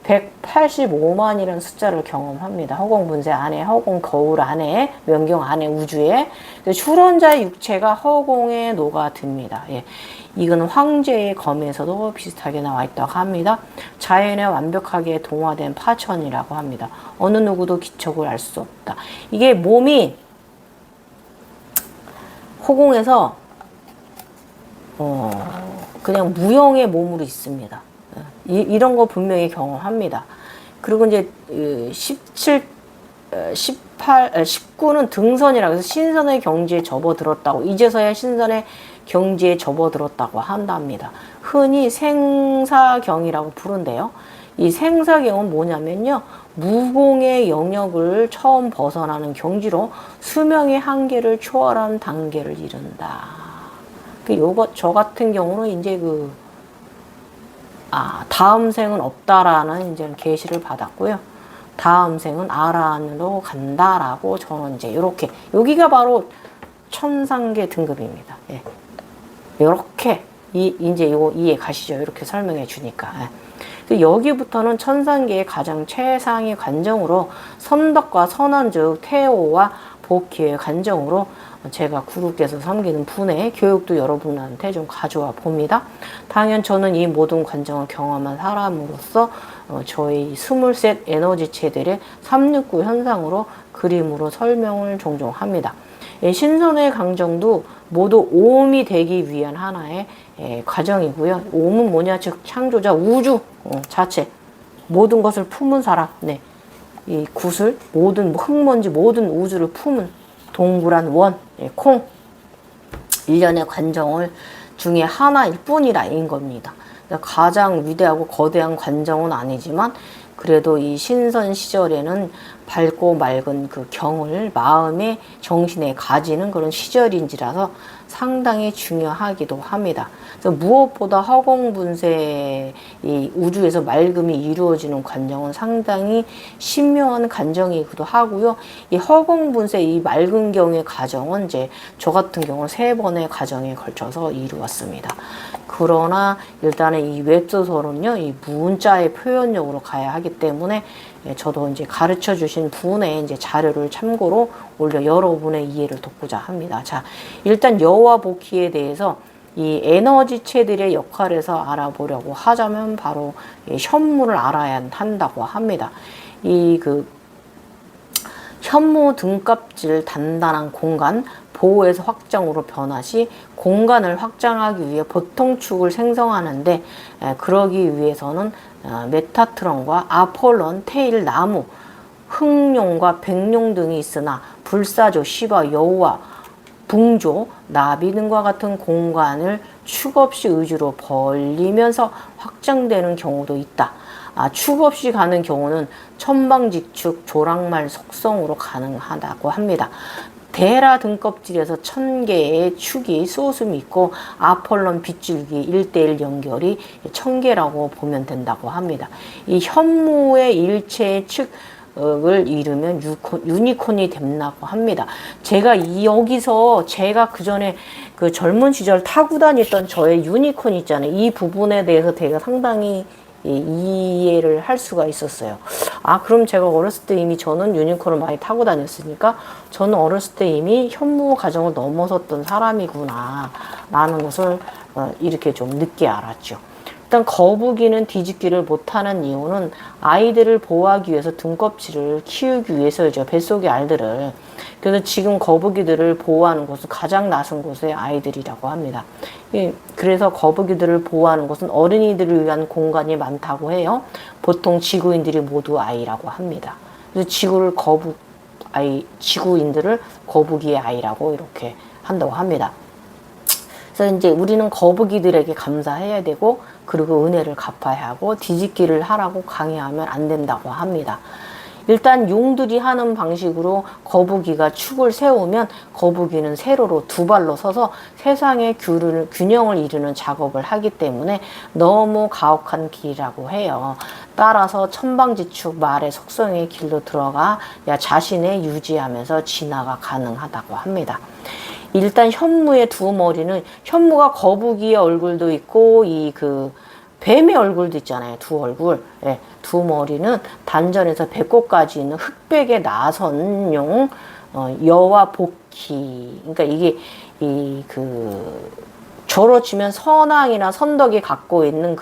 185만이라는 숫자를 경험합니다. 허공분쇄 안에, 허공 거울 안에, 명경 안에, 우주에. 출원자의 육체가 허공에 녹아듭니다. 이거는 황제의 검에서도 비슷하게 나와 있다고 합니다. 자연에 완벽하게 동화된 파천이라고 합니다. 어느 누구도 기척을 알 수 없다. 이게 몸이 허공에서 그냥 무형의 몸으로 있습니다. 이런 거 분명히 경험합니다. 그리고 이제 19는 등선이라고 해서 신선의 경지에 접어들었다고, 이제서야 신선의 경지에 접어들었다고 한답니다. 흔히 생사경이라고 부른대요. 이 생사경은 뭐냐면요, 무공의 영역을 처음 벗어나는 경지로 수명의 한계를 초월한 단계를 이룬다. 저 같은 경우는 이제 다음 생은 없다라는 이제 계시를 받았고요. 다음 생은 아란으로 간다라고 저는 이제 이렇게, 여기가 바로 천상계 등급입니다. 예. 요렇게, 이제 이거 이해 가시죠? 이렇게 설명해 주니까. 예. 여기부터는 천상계의 가장 최상의 관정으로 선덕과 선원 즉 태오와 복희의 관정으로 제가 구루께서 섬기는 분의 교육도 여러분한테 좀 가져와 봅니다. 당연 저는 이 모든 관정을 경험한 사람으로서 저희 23 에너지체들의 369 현상으로 그림으로 설명을 종종 합니다. 신선의 강정도 모두 오음이 되기 위한 하나의 과정이고요. 오음은 뭐냐? 즉 창조자 우주 자체, 모든 것을 품은 사람, 네. 이 구슬, 모든 흙먼지, 모든 우주를 품은 동그란 원, 콩, 일련의 관정을 중에 하나일 뿐이라인 겁니다. 가장 위대하고 거대한 관정은 아니지만 그래도 이 신선 시절에는 밝고 맑은 그 경을 마음에 정신에 가지는 그런 시절인지라서 상당히 중요하기도 합니다. 그래서 무엇보다 허공분세 이 우주에서 맑음이 이루어지는 관정은 상당히 신묘한 관정이기도 하고요. 이 허공분세 이 맑은 경의 과정은 이제 저 같은 경우는 3번의 과정에 걸쳐서 이루었습니다. 그러나 일단은 이 웹소설은요, 이 문자의 표현력으로 가야 하기 때문에 저도 이제 가르쳐 주신 분의 이제 자료를 참고로 올려 여러분의 이해를 돕고자 합니다. 자, 일단 여와 복희에 대해서 이 에너지체들의 역할에서 알아보려고 하자면 바로 현무를 알아야 한다고 합니다. 현무 등껍질 단단한 공간, 보호에서 확장으로 변화 시 공간을 확장하기 위해 보통축을 생성하는데 그러기 위해서는 메타트론과 아폴론, 테일, 나무, 흑룡과 백룡 등이 있으나 불사조, 시바, 여우와 붕조, 나비 등과 같은 공간을 축 없이 의지로 벌리면서 확장되는 경우도 있다. 축 없이 가는 경우는 천방직축, 조랑말 속성으로 가능하다고 합니다. 데라 등껍질에서 1000개의 축이 쏘슴이 있고 아폴론 빗줄기 1:1 연결이 1000개라고 보면 된다고 합니다. 이 현무의 일체의 측을 이루면 유니콘이 된다고 합니다. 여기서 제가 그 전에 그 젊은 시절 타고 다녔던 저의 유니콘 있잖아요. 이 부분에 대해서 제가 상당히 이해를 할 수가 있었어요. 그럼 제가 어렸을 때 이미 저는 유니콘을 많이 타고 다녔으니까 저는 어렸을 때 이미 현무 과정을 넘어섰던 사람이구나 라는 것을 이렇게 좀 늦게 알았죠. 일단 거북이는 뒤집기를 못하는 이유는 아이들을 보호하기 위해서 등껍질을 키우기 위해서죠. 뱃속의 알들을. 그래서 지금 거북이들을 보호하는 곳은 가장 낮은 곳의 아이들이라고 합니다. 그래서 거북이들을 보호하는 곳은 어린이들을 위한 공간이 많다고 해요. 보통 지구인들이 모두 아이라고 합니다. 그래서 지구인들을 거북이의 아이라고 이렇게 한다고 합니다. 그래서 이제 우리는 거북이들에게 감사해야 되고 그리고 은혜를 갚아야 하고 뒤집기를 하라고 강요하면 안 된다고 합니다. 일단 용들이 하는 방식으로 거북이가 축을 세우면 거북이는 세로로 2발로 서서 세상의 균형을 이루는 작업을 하기 때문에 너무 가혹한 길이라고 해요. 따라서 천방지축 말의 속성의 길로 들어가 자신을 유지하면서 진화가 가능하다고 합니다. 일단 현무의 2머리는 현무가 거북이의 얼굴도 있고 뱀의 얼굴도 있잖아요. 2 얼굴. 2 머리는 단전에서 배꼽까지 있는 흑백의 나선용 여와 복희. 그러니까 이게 저로 치면 선왕이나 선덕이 갖고 있는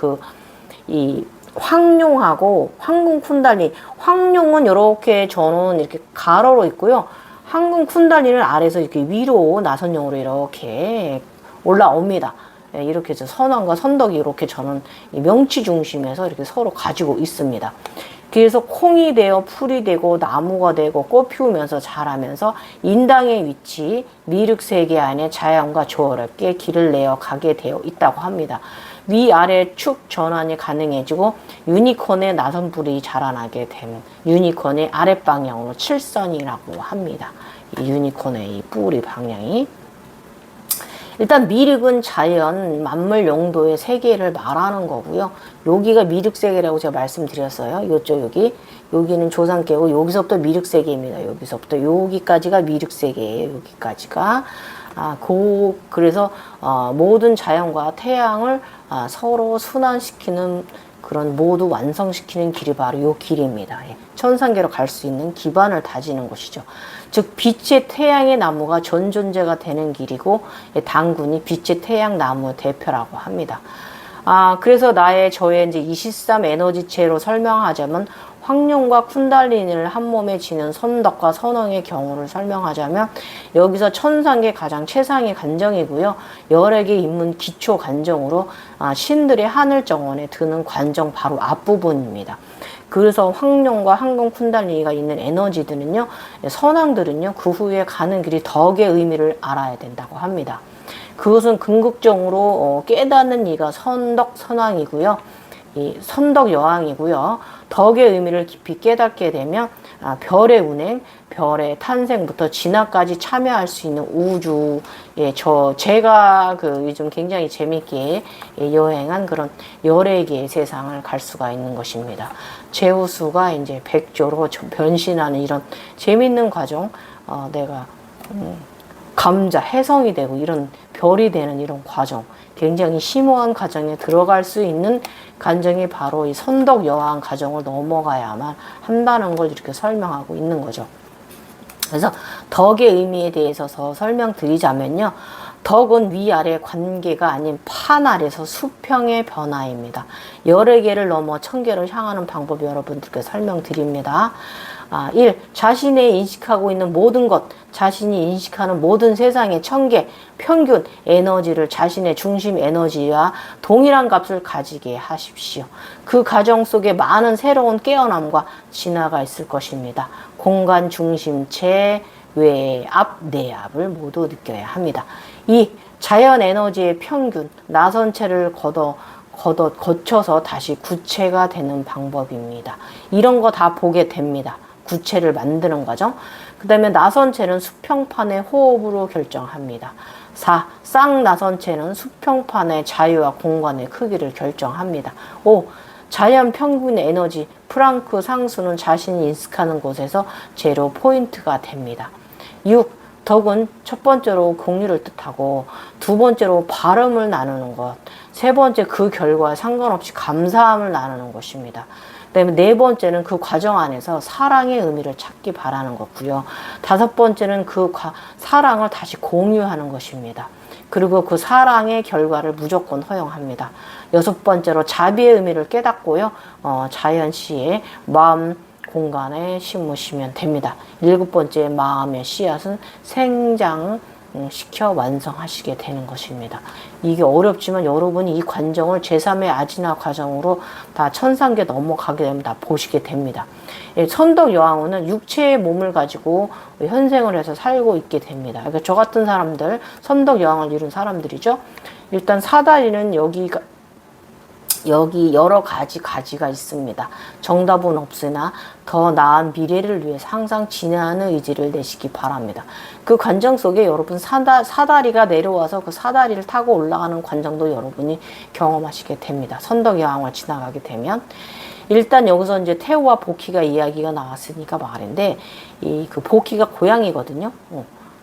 이 황룡하고 황금 쿤달리. 황룡은 이렇게 저는 이렇게 가로로 있고요. 황금 쿤달리는 아래에서 이렇게 위로 나선용으로 이렇게 올라옵니다. 이렇게 해서 선왕과 선덕이 이렇게 저는 명치 중심에서 이렇게 서로 가지고 있습니다. 그래서 콩이 되어 풀이 되고 나무가 되고 꽃 피우면서 자라면서 인당의 위치, 미륵세계 안에 자연과 조화롭게 길을 내어 가게 되어 있다고 합니다. 위아래 축 전환이 가능해지고 유니콘의 나선뿔이 자라나게 되면 유니콘의 아랫방향으로 7선이라고 합니다. 이 유니콘의 이 뿌리 방향이. 일단 미륵은 자연 만물 용도의 세계를 말하는 거고요. 여기가 미륵 세계라고 제가 말씀드렸어요. 요쪽 여기는 조상계고 여기서부터 미륵 세계입니다. 여기서부터 여기까지가 미륵 세계예요. 여기까지가 그래서 모든 자연과 태양을 서로 순환시키는 그런 모두 완성시키는 길이 바로 요 길입니다. 천상계로 갈 수 있는 기반을 다지는 것이죠. 즉 빛의 태양의 나무가 전존재가 되는 길이고 당군이 빛의 태양 나무의 대표라고 합니다. 그래서 저의 이제 23 에너지체로 설명하자면 황룡과 쿤달리니를 한 몸에 지는 선덕과 선왕의 경우를 설명하자면 여기서 천상계 가장 최상의 관정이고요. 열에 개 인문 기초 관정으로 신들의 하늘 정원에 드는 관정 바로 앞부분입니다. 그래서 황룡과 황금 쿤달리니가 있는 에너지들은요, 선왕들은요, 그 후에 가는 길이 덕의 의미를 알아야 된다고 합니다. 그것은 궁극적으로 깨닫는 이가 선덕 선왕이고요. 이 선덕 여왕이고요. 덕의 의미를 깊이 깨닫게 되면 별의 운행, 별의 탄생부터 진화까지 참여할 수 있는 우주에 제가 요즘 굉장히 재밌게 여행한 그런 열의 개의 세상을 갈 수가 있는 것입니다. 제우스가 이제 백조로 변신하는 이런 재밌는 과정, 내가 감자, 혜성이 되고 이런 별이 되는 이런 과정, 굉장히 심오한 과정에 들어갈 수 있는 관정이 바로 이 선덕 여왕 과정을 넘어가야만 한다는 걸 이렇게 설명하고 있는 거죠. 그래서 덕의 의미에 대해서 설명드리자면요. 덕은 위아래 관계가 아닌 판 아래서 수평의 변화입니다. 여러 개를 넘어 천개를 향하는 방법 여러분들께 설명드립니다. 1. 자신의 인식하고 있는 모든 것, 자신이 인식하는 모든 세상의 천개, 평균 에너지를 자신의 중심 에너지와 동일한 값을 가지게 하십시오. 그 과정 속에 많은 새로운 깨어남과 진화가 있을 것입니다. 공간 중심체, 외압, 내압을 모두 느껴야 합니다. 2. 자연 에너지의 평균, 나선체를 거쳐서 다시 구체가 되는 방법입니다. 이런 거 다 보게 됩니다. 구체를 만드는 과정. 그 다음에 나선체는 수평판의 호흡으로 결정합니다. 4. 쌍나선체는 수평판의 자유와 공간의 크기를 결정합니다. 5. 자연 평균 에너지 프랑크 상수는 자신이 인식하는 곳에서 제로 포인트가 됩니다. 6. 덕은 첫 번째로 공유를 뜻하고 두 번째로 발음을 나누는 것, 세 번째 그 결과에 상관없이 감사함을 나누는 것입니다. 그다음에 네 번째는 그 과정 안에서 사랑의 의미를 찾기 바라는 거고요. 다섯 번째는 그 사랑을 다시 공유하는 것입니다. 그리고 그 사랑의 결과를 무조건 허용합니다. 여섯 번째로 자비의 의미를 깨닫고요. 자연시의 마음 공간에 심으시면 됩니다. 일곱 번째 마음의 씨앗은 생장시켜 완성하시게 되는 것입니다. 이게 어렵지만 여러분이 이 관정을 제3의 아지나 과정으로 다 천상계 넘어가게 되면 다 보시게 됩니다. 선덕 여왕은 육체의 몸을 가지고 현생을 해서 살고 있게 됩니다. 그러니까 저 같은 사람들, 선덕 여왕을 이룬 사람들이죠. 일단 사다리는 여기 여러 가지가 있습니다. 정답은 없으나 더 나은 미래를 위해서 항상 진화하는 의지를 내시기 바랍니다. 그 관정 속에 여러분 사다리가 내려와서 그 사다리를 타고 올라가는 관정도 여러분이 경험하시게 됩니다. 선덕 여왕을 지나가게 되면. 일단 여기서 이제 태우와 보키가 이야기가 나왔으니까 말인데, 그 보키가 고양이거든요.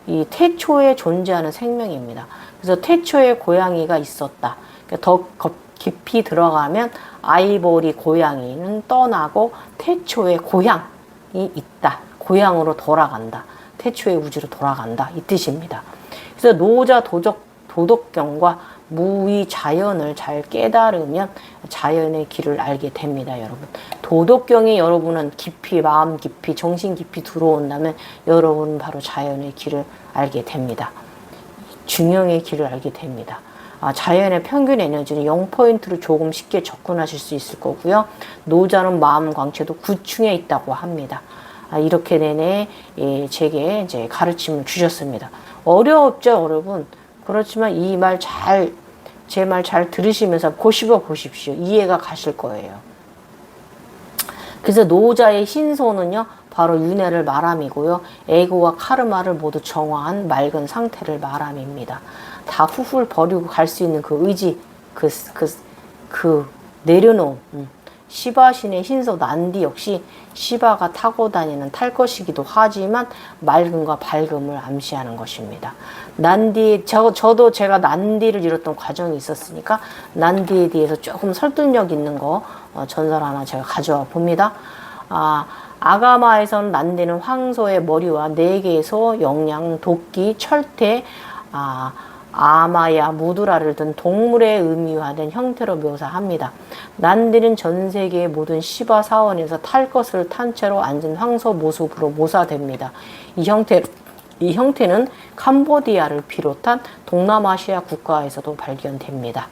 이 태초에 존재하는 생명입니다. 그래서 태초에 고양이가 있었다. 더 깊이 들어가면 아이보리 고양이는 떠나고 태초의 고향이 있다. 고향으로 돌아간다. 태초의 우주로 돌아간다. 이 뜻입니다. 그래서 노자 도덕경과 무의 자연을 잘 깨달으면 자연의 길을 알게 됩니다, 여러분. 도덕경이 여러분은 깊이, 마음 깊이, 정신 깊이 들어온다면 여러분은 바로 자연의 길을 알게 됩니다. 중형의 길을 알게 됩니다. 자연의 평균 에너지는 0포인트로 조금 쉽게 접근하실 수 있을 거고요. 노자는 마음 광채도 9층에 있다고 합니다. 이렇게 내내 제게 이제 가르침을 주셨습니다. 어렵죠, 여러분? 그렇지만 제 말 잘 들으시면서 보십시오. 이해가 가실 거예요. 그래서 노자의 흰소는요, 바로 윤회를 말함이고요. 에고와 카르마를 모두 정화한 맑은 상태를 말함입니다. 다 훌훌 버리고 갈 수 있는 그 의지, 내려놓음. 시바신의 신소 난디 역시 시바가 타고 다니는 탈 것이기도 하지만 맑음과 밝음을 암시하는 것입니다. 난디, 저도 제가 난디를 이뤘던 과정이 있었으니까 난디에 대해서 조금 설득력 있는 거 전설 하나 제가 가져와 봅니다. 아가마에서는 난디는 황소의 머리와 4개의 영양, 도끼, 철퇴, 아마야, 무드라를 든 동물의 의미화된 형태로 묘사합니다. 난디는 전 세계의 모든 시바 사원에서 탈 것을 탄 채로 앉은 황소 모습으로 묘사됩니다. 이 형태는 캄보디아를 비롯한 동남아시아 국가에서도 발견됩니다.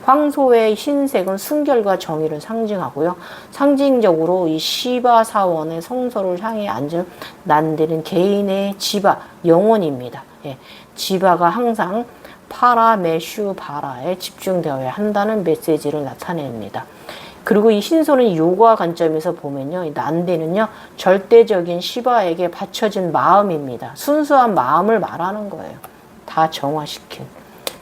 황소의 흰색은 순결과 정의를 상징하고요. 상징적으로 이 시바 사원의 성소를 향해 앉은 난디는 개인의 지바, 영혼입니다. 지바가 항상 파라메슈바라에 집중되어야 한다는 메시지를 나타냅니다. 그리고 이 신소는 요가 관점에서 보면요, 이 난디는요 절대적인 시바에게 바쳐진 마음입니다. 순수한 마음을 말하는 거예요. 다 정화시킨.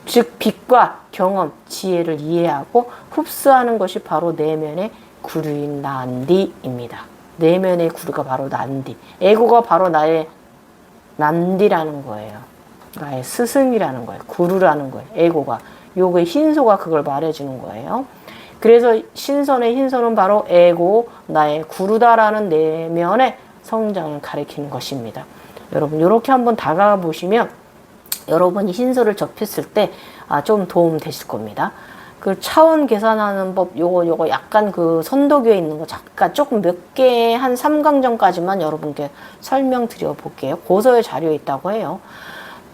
즉 빛과 경험, 지혜를 이해하고 흡수하는 것이 바로 내면의 구류인 난디입니다. 내면의 구류가 바로 난디. 에고가 바로 나의 난디라는 거예요. 나의 스승이라는 거예요. 구루라는 거예요. 에고가. 요거의 흰소가 그걸 말해주는 거예요. 그래서 신선의 흰소는 바로 에고, 나의 구루다라는 내면의 성장을 가리키는 것입니다. 여러분, 이렇게 한번 다가가 보시면 여러분이 흰소를 접했을 때 좀 도움 되실 겁니다. 그 차원 계산하는 법, 요거 약간 그 선도교에 있는 거 잠깐 조금 몇 개, 한 3강전까지만 여러분께 설명드려 볼게요. 고서의 자료에 있다고 해요.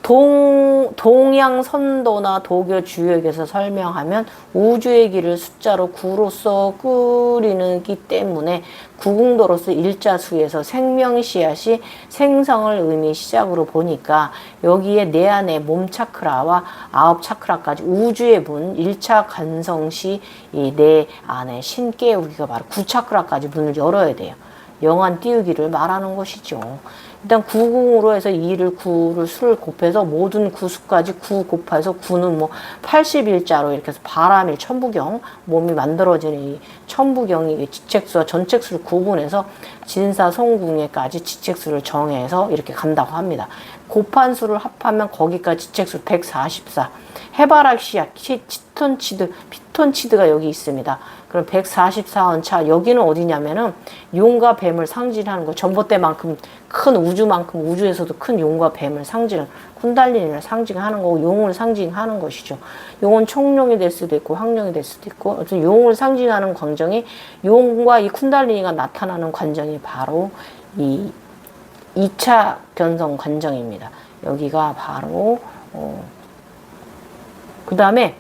동양 선도나 도교 주역에서 설명하면 우주의 길을 숫자로 9로서 꾸리기 때문에 구궁도로서 일자수에서 생명 씨앗이 생성을 의미 시작으로 보니까 여기에 내 안에 몸 차크라와 9 차크라까지 우주의 문 1차 간성시 이 내 안에 신 깨우기가 바로 9 차크라까지 문을 열어야 돼요. 영안 띄우기를 말하는 것이죠. 일단 9궁으로 해서 2를 9를 수를 곱해서 모든 구수까지 9 곱해서 9는 뭐 81자로 이렇게 해서 바람일 천부경 몸이 만들어지는 이 천부경이 지책수와 전책수를 구분해서 진사송궁에까지 지책수를 정해서 이렇게 간다고 합니다. 곱한 수를 합하면 거기까지 지책수 144. 해바라시아, 피톤치드가 여기 있습니다. 그럼 144원차 여기는 어디냐면은 용과 뱀을 상징하는 거. 전봇대만큼 큰 우주만큼 우주에서도 큰 용과 뱀을 상징하는 쿤달리니를 상징하는 거고 용을 상징하는 것이죠. 용은 청룡이 될 수도 있고 황룡이 될 수도 있고 어쨌든 용을 상징하는 광정이 용과 이 쿤달리니가 나타나는 관정이 바로 이 2차 견성 관정입니다. 여기가 바로 그 다음에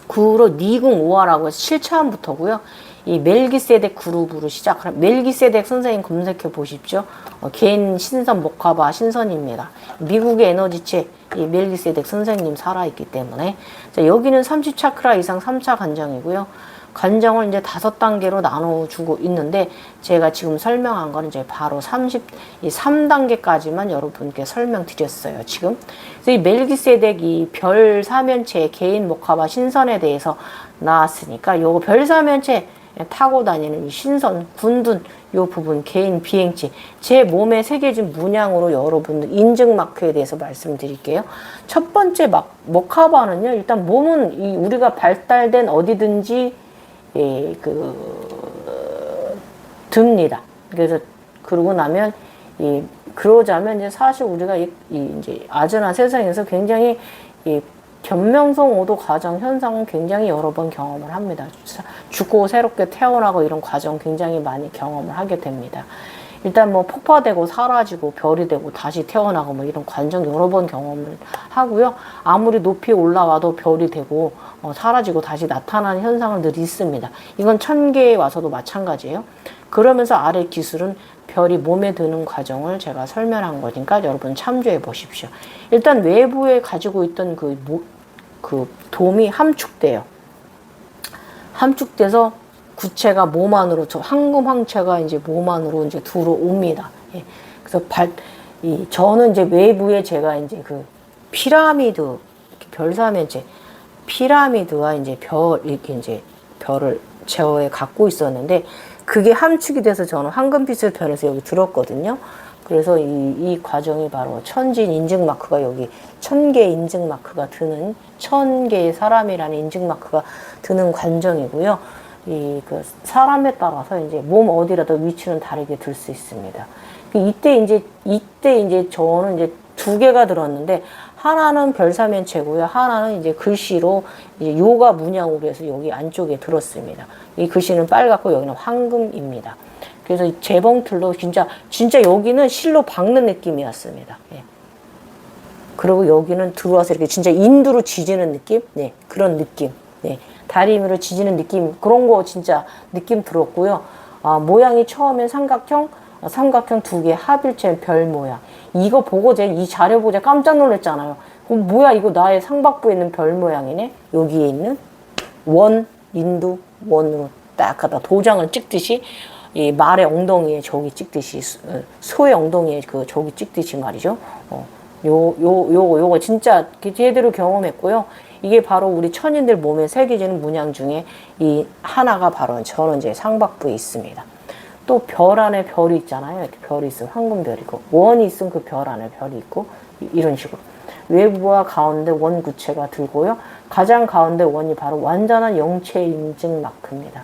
9로 니궁 오화라고 해서 7차원부터고요. 이 멜기세덱 그룹으로 시작하는 멜기세덱 선생님 검색해 보십시오. 개인 신선 목화바 신선입니다. 미국의 에너지체 이 멜기세덱 선생님 살아있기 때문에 자, 여기는 30차크라 이상 3차 관정이고요. 관정을 이제 5단계로 나눠주고 있는데 제가 지금 설명한 거는 이제 바로 3단계까지만 여러분께 설명드렸어요. 지금 그래서 이 멜기세덱 이 별 사면체의 개인 목화바 신선에 대해서 나왔으니까 요거 별 사면체 타고 다니는 이 신선 군둔 요 부분 개인 비행체 제 몸에 새겨진 문양으로 여러분들 인증 마크에 대해서 말씀드릴게요. 첫 번째 목화바는요. 일단 몸은 이 우리가 발달된 어디든지 듭니다. 그래서 그러고 나면 그러자면 이제 사실 우리가 이제 아즈나 세상에서 굉장히 변명성 오도 과정 현상은 굉장히 여러 번 경험을 합니다. 죽고 새롭게 태어나고 이런 과정 굉장히 많이 경험을 하게 됩니다. 일단 뭐 폭파되고 사라지고 별이 되고 다시 태어나고 뭐 이런 과정 여러 번 경험을 하고요. 아무리 높이 올라와도 별이 되고 사라지고 다시 나타나는 현상은 늘 있습니다. 이건 천계에 와서도 마찬가지예요. 그러면서 아래 기술은 별이 몸에 드는 과정을 제가 설명한 거니까 여러분 참조해 보십시오. 일단 외부에 가지고 있던 그 돔이 함축돼요. 함축돼서 구체가 몸 안으로 황금 황체가 이제 몸 안으로 이제 들어옵니다. 예. 그래서 저는 이제 외부에 제가 이제 그 피라미드 별사면체 피라미드와 이제 이렇게 이제 별을 제어에 갖고 있었는데 그게 함축이 돼서 저는 황금빛을 변해서 여기 들었거든요. 그래서 이 과정이 바로 천진 인증 마크가 여기 1000개 인증 마크가 드는 1000개의 사람이라는 인증 마크가 드는 과정이고요. 그 사람에 따라서 이제 몸 어디라도 위치는 다르게 들 수 있습니다. 이때 이제 저는 이제 2개가 들었는데 하나는 별사면체고요. 하나는 이제 글씨로 이제 요가 문양으로 해서 여기 안쪽에 들었습니다. 이 글씨는 빨갛고 여기는 황금입니다. 그래서 재봉틀로 진짜 여기는 실로 박는 느낌이었습니다. 예. 그리고 여기는 들어와서 이렇게 진짜 인두로 지지는 느낌? 네, 그런 느낌. 네, 다리 위로 지지는 느낌. 그런 거 진짜 느낌 들었고요. 모양이 처음엔 삼각형 2개 합일체 별 모양. 이거 보고 제가 이 자료 보고 깜짝 놀랐잖아요. 뭐야, 이거 나의 상박부에 있는 별 모양이네? 여기에 있는 인두, 원으로 딱 갖다 도장을 찍듯이 이 말의 엉덩이에 저기 찍듯이 소의 엉덩이에 그 저기 찍듯이 말이죠. 요거 진짜 제대로 경험했고요. 이게 바로 우리 천인들 몸에 새겨지는 문양 중에 이 하나가 바로 저는 이제 상박부에 있습니다. 또 별 안에 별이 있잖아요. 이렇게 별이 있으면 황금별이고 원이 있으면 그 별 안에 별이 있고 이런 식으로 외부와 가운데 원 구체가 들고요. 가장 가운데 원이 바로 완전한 영체 인증 마크입니다.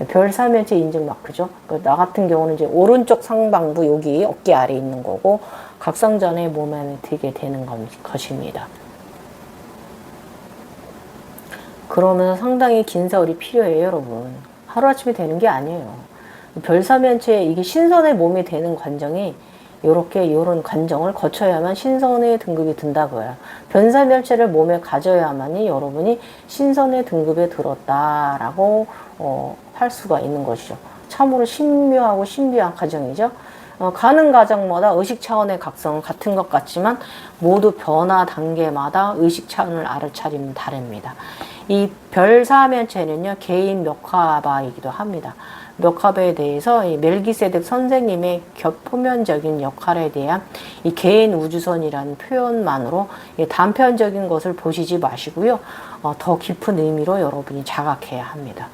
별사면체 인증 마크죠. 나 같은 경우는 이제 오른쪽 상방부 여기 어깨 아래 있는 거고 각성전에 몸에 들게 되는 것입니다. 그러면서 상당히 긴 세월이 필요해요, 여러분. 하루아침에 되는 게 아니에요. 별사면체 이게 신선의 몸이 되는 과정이 요런 과정을 거쳐야만 신선의 등급이 든다고요. 별사면체를 몸에 가져야만이 여러분이 신선의 등급에 들었다라고 할 수가 있는 것이죠. 참으로 신묘하고 신비한 과정이죠. 가는 과정마다 의식 차원의 각성은 같은 것 같지만 모두 변화 단계마다 의식 차원을 알아차리면 다릅니다. 이 별사면체는요, 개인 멱화바이기도 합니다. 멱화바에 대해서 이 멜기세덱 선생님의 표면적인 역할에 대한 이 개인 우주선이라는 표현만으로 단편적인 것을 보시지 마시고요. 더 깊은 의미로 여러분이 자각해야 합니다.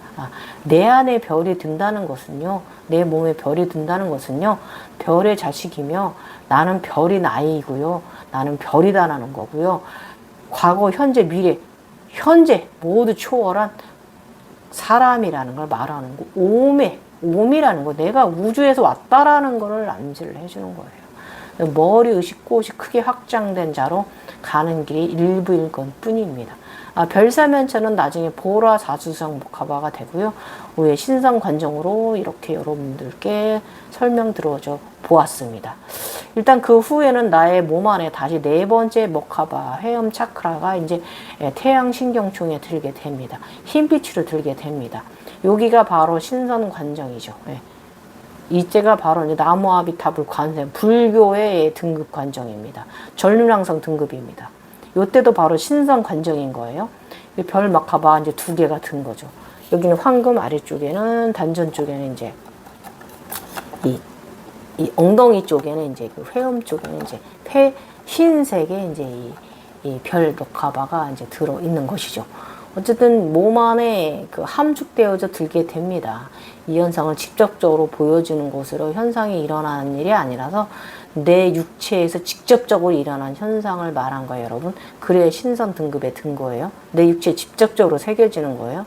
내 안에 별이 든다는 것은요, 내 몸에 별이 든다는 것은요, 별의 자식이며 나는 별이 나이고요, 나는 별이다라는 거고요. 과거, 현재, 미래, 현재 모두 초월한 사람이라는 걸 말하는 거, 오미라는 거, 내가 우주에서 왔다라는 거를 암시를 해주는 거예요. 머리 의식 꽃이 크게 확장된 자로 가는 길이 일부일 것 뿐입니다. 별사면체는 나중에 보라 사주성 목화바가 되고요. 후에 신성 관정으로 이렇게 여러분들께 설명 들어줘 보았습니다. 일단 그 후에는 나의 몸 안에 다시 4번째 목화바 회음 차크라가 이제 태양 신경총에 들게 됩니다. 흰빛으로 들게 됩니다. 여기가 바로 신선 관정이죠. 이때가 바로 이제 나무아비타불 관세 불교의 등급 관정입니다. 전륜왕성 등급입니다. 이때도 바로 신선 관정인 거예요. 별 마카바 이제 2개가 든 거죠. 여기는 황금, 아래쪽에는 단전 쪽에는 이제 이 엉덩이 쪽에는 이제 그 회음 쪽에는 이제 흰색의 이제 이 별 마카바가 이제 들어 있는 것이죠. 어쨌든 몸 안에 그 함축되어져 들게 됩니다. 이 현상을 직접적으로 보여주는 것으로 현상이 일어나는 일이 아니라서 내 육체에서 직접적으로 일어난 현상을 말한 거예요, 여러분. 그래야 신선 등급에 든 거예요. 내 육체에 직접적으로 새겨지는 거예요.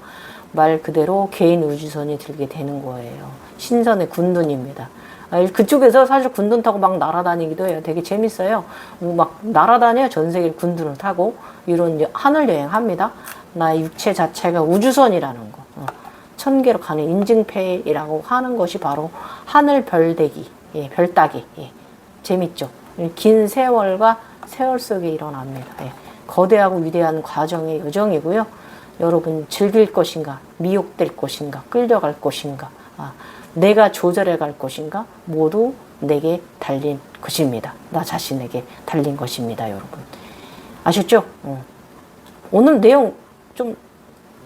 말 그대로 개인 우주선이 들게 되는 거예요. 신선의 군둔입니다. 그쪽에서 사실 군둔 타고 막 날아다니기도 해요. 되게 재밌어요. 막 날아다녀요. 전 세계 군둔을 타고 이런 이제 하늘 여행합니다. 나의 육체 자체가 우주선이라는 거. 1000개로 가는 인증패라고 하는 것이 바로 하늘 별대기, 별 따기. 재밌죠? 긴 세월과 세월 속에 일어납니다. 거대하고 위대한 과정의 여정이고요. 여러분 즐길 것인가, 미혹될 것인가, 끌려갈 것인가, 내가 조절해 갈 것인가, 모두 내게 달린 것입니다. 나 자신에게 달린 것입니다, 여러분. 아셨죠? 오늘 내용 좀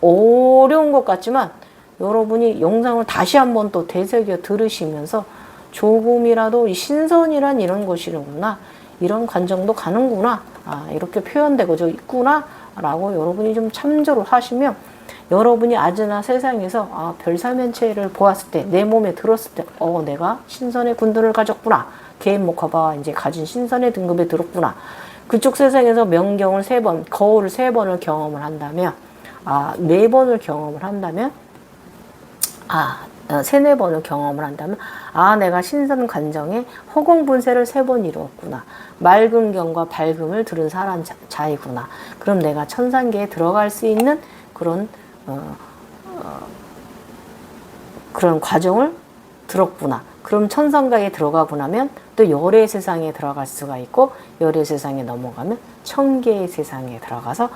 어려운 것 같지만 여러분이 영상을 다시 한번 또 되새겨 들으시면서 조금이라도 이 신선이란 이런 것이구나, 이런 관정도 가는구나, 이렇게 표현되고 저 있구나 라고 여러분이 좀 참조를 하시면 여러분이 아즈나 세상에서 별사면체를 보았을 때, 내 몸에 들었을 때, 내가 신선의 군등을 가졌구나. 개인목화가 이제 가진 신선의 등급에 들었구나. 그쪽 세상에서 명경을 3번, 거울을 3번을 경험을 한다면, 4번을 경험을 한다면, 3-4번을 경험을 한다면, 내가 신선 관정에 허공분세를 3번 이루었구나. 맑은 경과 밝음을 들은 사람 자이구나. 그럼 내가 천상계에 들어갈 수 있는 그런 그런 과정을 들었구나. 그럼 천상가에 들어가고 나면 또 열의 세상에 들어갈 수가 있고, 열의 세상에 넘어가면 천계의 세상에 들어가서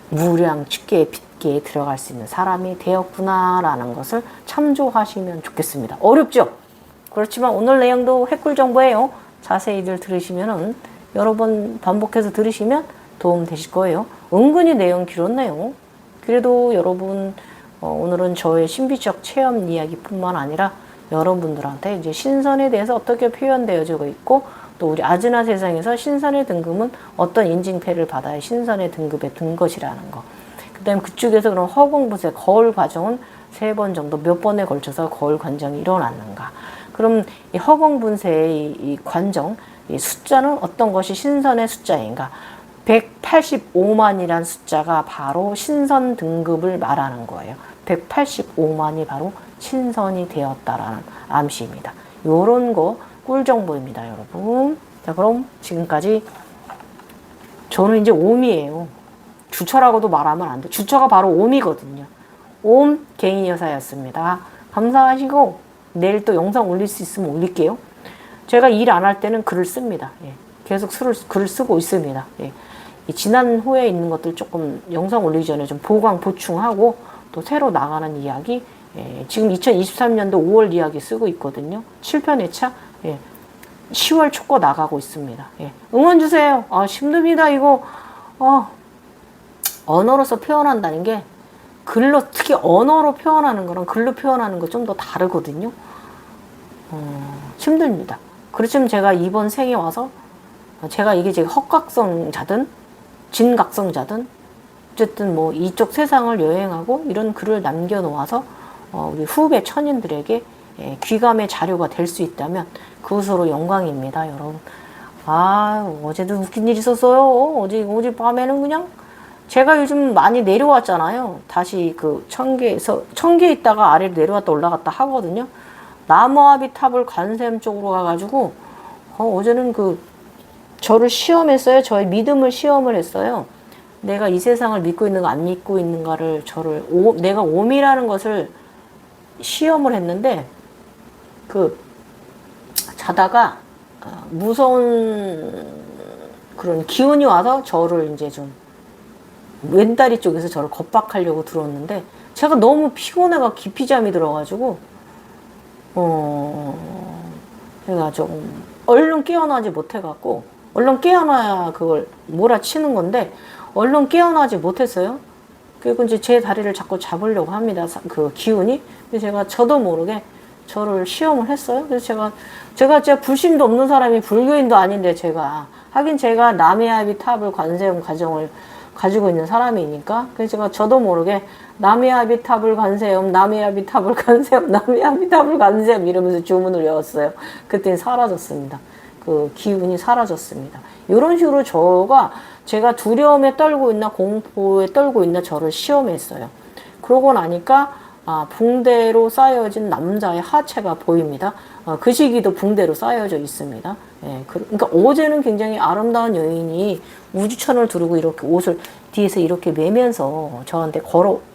무량 축계의 빛계에 들어갈 수 있는 사람이 되었구나라는 것을 참조하시면 좋겠습니다. 어렵죠? 그렇지만 오늘 내용도 핵꿀 정보예요. 자세히들 들으시면은 여러 번 반복해서 들으시면 도움 되실 거예요. 은근히 내용 길었네요. 그래도 여러분 오늘은 저의 신비적 체험 이야기뿐만 아니라 여러분들한테 이제 신선에 대해서 어떻게 표현되어지고 있고, 또 우리 아즈나 세상에서 신선의 등급은 어떤 인증패를 받아야 신선의 등급에 든 것이라는 거. 그 다음에 그쪽에서 그럼 허공분세 거울 과정은 3번 정도 몇 번에 걸쳐서 거울 관정이 일어났는가. 그럼 이 허공분세의 이 관정, 이 숫자는 어떤 것이 신선의 숫자인가. 185만이란 숫자가 바로 신선 등급을 말하는 거예요. 185만이 바로 신선이 되었다라는 암시입니다. 요런 거 꿀정보입니다, 여러분. 자, 그럼 지금까지 저는 이제 옴이에요. 주처라고도 말하면 안 돼. 주처가 바로 옴이거든요. 옴 개인 여사였습니다. 감사하시고 내일 또 영상 올릴 수 있으면 올릴게요. 제가 일 안 할 때는 글을 씁니다. 예. 계속 글을 쓰고 있습니다. 예. 지난 후에 있는 것들 조금 영상 올리기 전에 좀 보충하고 또 새로 나가는 이야기, 지금 2023년도 5월 이야기 쓰고 있거든요. 7편 회차 10월 초거 나가고 있습니다. 응원 주세요. 힘듭니다. 이거 언어로서 표현한다는 게 글로, 특히 언어로 표현하는 거랑 글로 표현하는 거 좀 더 다르거든요. 힘듭니다. 그렇지만 제가 이번 생에 와서 제가 이게 지금 헛각성자든 진각성자든 어쨌든 뭐 이쪽 세상을 여행하고 이런 글을 남겨놓아서 우리 후배 천인들에게 귀감의 자료가 될 수 있다면 그것으로 영광입니다, 여러분. 어제도 웃긴 일 있었어요. 어제 밤에는 그냥 제가 요즘 많이 내려왔잖아요. 다시 그 청계에 있다가 아래로 내려왔다 올라갔다 하거든요. 나무아비 탑을 관샘 쪽으로 가가지고 어제는 저를 시험했어요. 저의 믿음을 시험을 했어요. 내가 이 세상을 믿고 있는가 안 믿고 있는가를 내가 옴이라는 것을 시험을 했는데 자다가 무서운 그런 기운이 와서 저를 이제 좀 왼다리 쪽에서 저를 겁박하려고 들어왔는데 제가 너무 피곤해가 깊이 잠이 들어가지고 제가 좀 얼른 깨어나지 못해갖고 얼른 깨어나야 그걸 몰아치는 건데 얼른 깨어나지 못했어요. 그리고 이제 제 다리를 자꾸 잡으려고 합니다. 그 기운이. 근데 저도 모르게 저를 시험을 했어요. 그래서 제가 진짜 불신도 없는 사람이 불교인도 아닌데 하긴 제가 남해아비 탑을 관세음 과정을 가지고 있는 사람이니까. 그래서 저도 모르게 남해아비 탑을 관세음, 남해아비 탑을 관세음, 남해아비 탑을 관세음 이러면서 주문을 외웠어요. 그때는 사라졌습니다. 그 기운이 사라졌습니다. 이런 식으로 제가 두려움에 떨고 있나 공포에 떨고 있나 저를 시험했어요. 그러고 나니까 붕대로 쌓여진 남자의 하체가 보입니다. 그 시기도 붕대로 쌓여져 있습니다. 그러니까 어제는 굉장히 아름다운 여인이 우주천을 두르고 이렇게 옷을 뒤에서 이렇게 매면서 저한테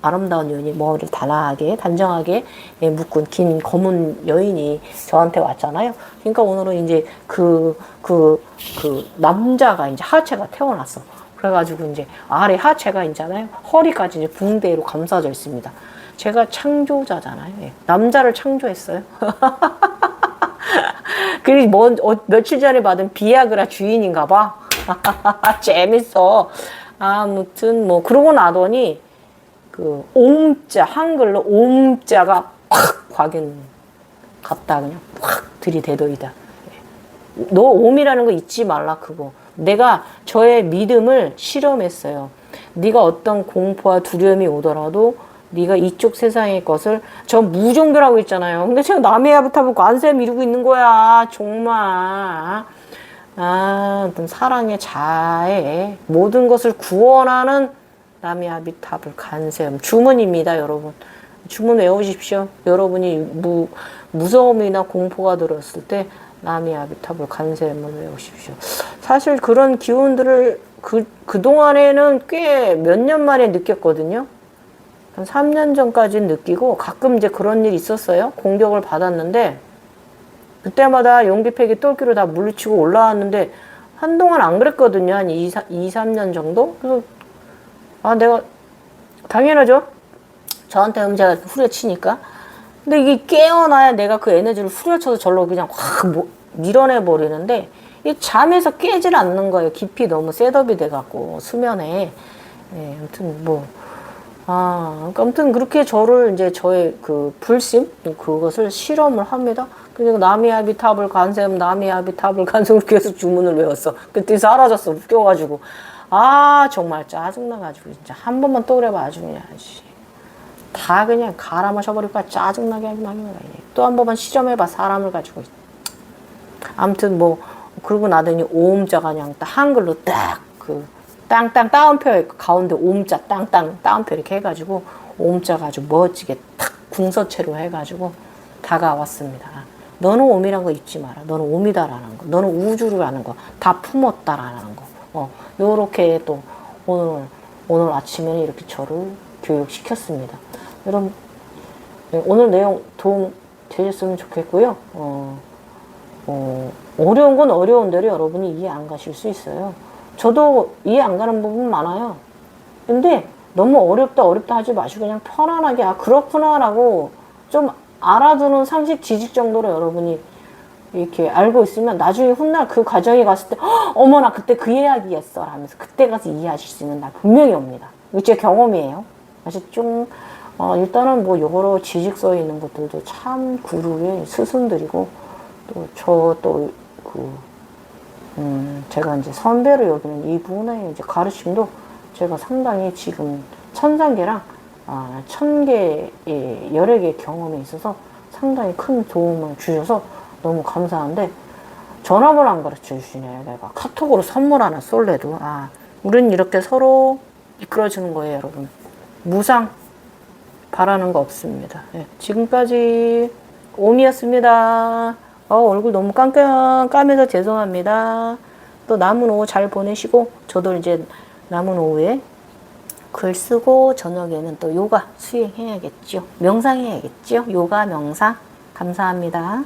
아름다운 여인이 머리를 단정하게 묶은 긴 검은 여인이 저한테 왔잖아요. 그러니까 오늘은 이제 그 남자가 이제 하체가 태어났어. 그래가지고 이제 아래 하체가 있잖아요. 허리까지 이제 붕대로 감싸져 있습니다. 제가 창조자잖아요. 남자를 창조했어요. 그리고 며칠 전에 받은 비아그라 주인인가 봐. 재밌어. 아무튼 그러고 나더니 옴자, 한글로 옴자가 확 확인 갔다 그냥 확 들이대더이다. 너 옴이라는 거 잊지 말라 그거. 내가 저의 믿음을 실험했어요. 네가 어떤 공포와 두려움이 오더라도 네가 이쪽 세상의 것을 저 무종교라고 있잖아요. 근데 지금 남의 아비타불 관세 미루고 있는 거야. 정말. 어떤 사랑의 자애 모든 것을 구원하는 남의 아비타불 간세음 주문입니다, 여러분. 주문 외우십시오. 여러분이 무서움이나 공포가 들었을 때 남의 아비타불 간세음을 외우십시오. 사실 그런 기운들을 그동안에는 꽤 몇 년 만에 느꼈거든요. 한 3년 전까지는 느끼고 가끔 이제 그런 일이 있었어요. 공격을 받았는데 그때마다 용기팩이 똘끼로 다 물리치고 올라왔는데 한동안 안 그랬거든요. 한 2, 3년 정도? 그래서 내가 당연하죠. 저한테 제가 후려치니까. 근데 이게 깨어나야 내가 그 에너지를 후려쳐서 절로 그냥 확 밀어내버리는데 이 잠에서 깨질 않는 거예요. 깊이 너무 셋업이 돼갖고 수면에. 예, 아무튼 아무튼 그렇게 저를 이제 저의 그 불심 그것을 실험을 합니다. 그리고 나미아비타불 간셈 나미아비타불 간셈 계속 주문을 외웠어. 그때 사라졌어. 웃겨가지고 정말 짜증나가지고 진짜 한 번만 또 그래봐 아주 그냥 다 그냥 갈아 마셔버릴까 짜증나게 하긴 하는 거야. 또 한 번만 시험해봐 사람을 가지고. 아무튼 그러고 나더니 오음자가 그냥 딱 한글로 딱 그 땅땅 따옴표 가운데 오음자 땅땅 따옴표 이렇게 해가지고 오음자가 아주 멋지게 탁 궁서체로 해가지고 다가왔습니다. 너는 오미란 거 잊지 마라. 너는 오미다라는 거. 너는 우주라는 거. 다 품었다라는 거. 요렇게 또 오늘 아침에는 이렇게 저를 교육시켰습니다. 여러분 오늘 내용 도움 되셨으면 좋겠고요. 어려운 건 어려운 대로 여러분이 이해 안 가실 수 있어요. 저도 이해 안 가는 부분 많아요. 근데 너무 어렵다 하지 마시고 그냥 편안하게 그렇구나라고 좀 알아두는 상식 지식 정도로 여러분이 이렇게 알고 있으면 나중에 훗날 그 과정에 갔을 때 어머나 그때 그 이야기였어 라면서 그때 가서 이해하실 수 있는 날 분명히 옵니다. 이거 제 경험이에요. 아시죠? 일단은 여러 지식 써 있는 것들도 참 구루의 스승들이고 제가 이제 선배로 여기는 이분의 이제 가르침도 제가 상당히 지금 1000단계랑 1000개의 여러 개의 경험이 있어서 상당히 큰 도움을 주셔서 너무 감사한데 전화번호 안 가르쳐 주시네요. 내가 카톡으로 선물 하나 쏠래도 우린 이렇게 서로 이끌어주는 거예요, 여러분. 무상 바라는 거 없습니다. 네, 지금까지 옴이었습니다. 얼굴 너무 까매서 죄송합니다. 또 남은 오후 잘 보내시고 저도 이제 남은 오후에 글 쓰고 저녁에는 또 요가 수행해야겠죠. 명상해야겠죠. 요가 명상 감사합니다.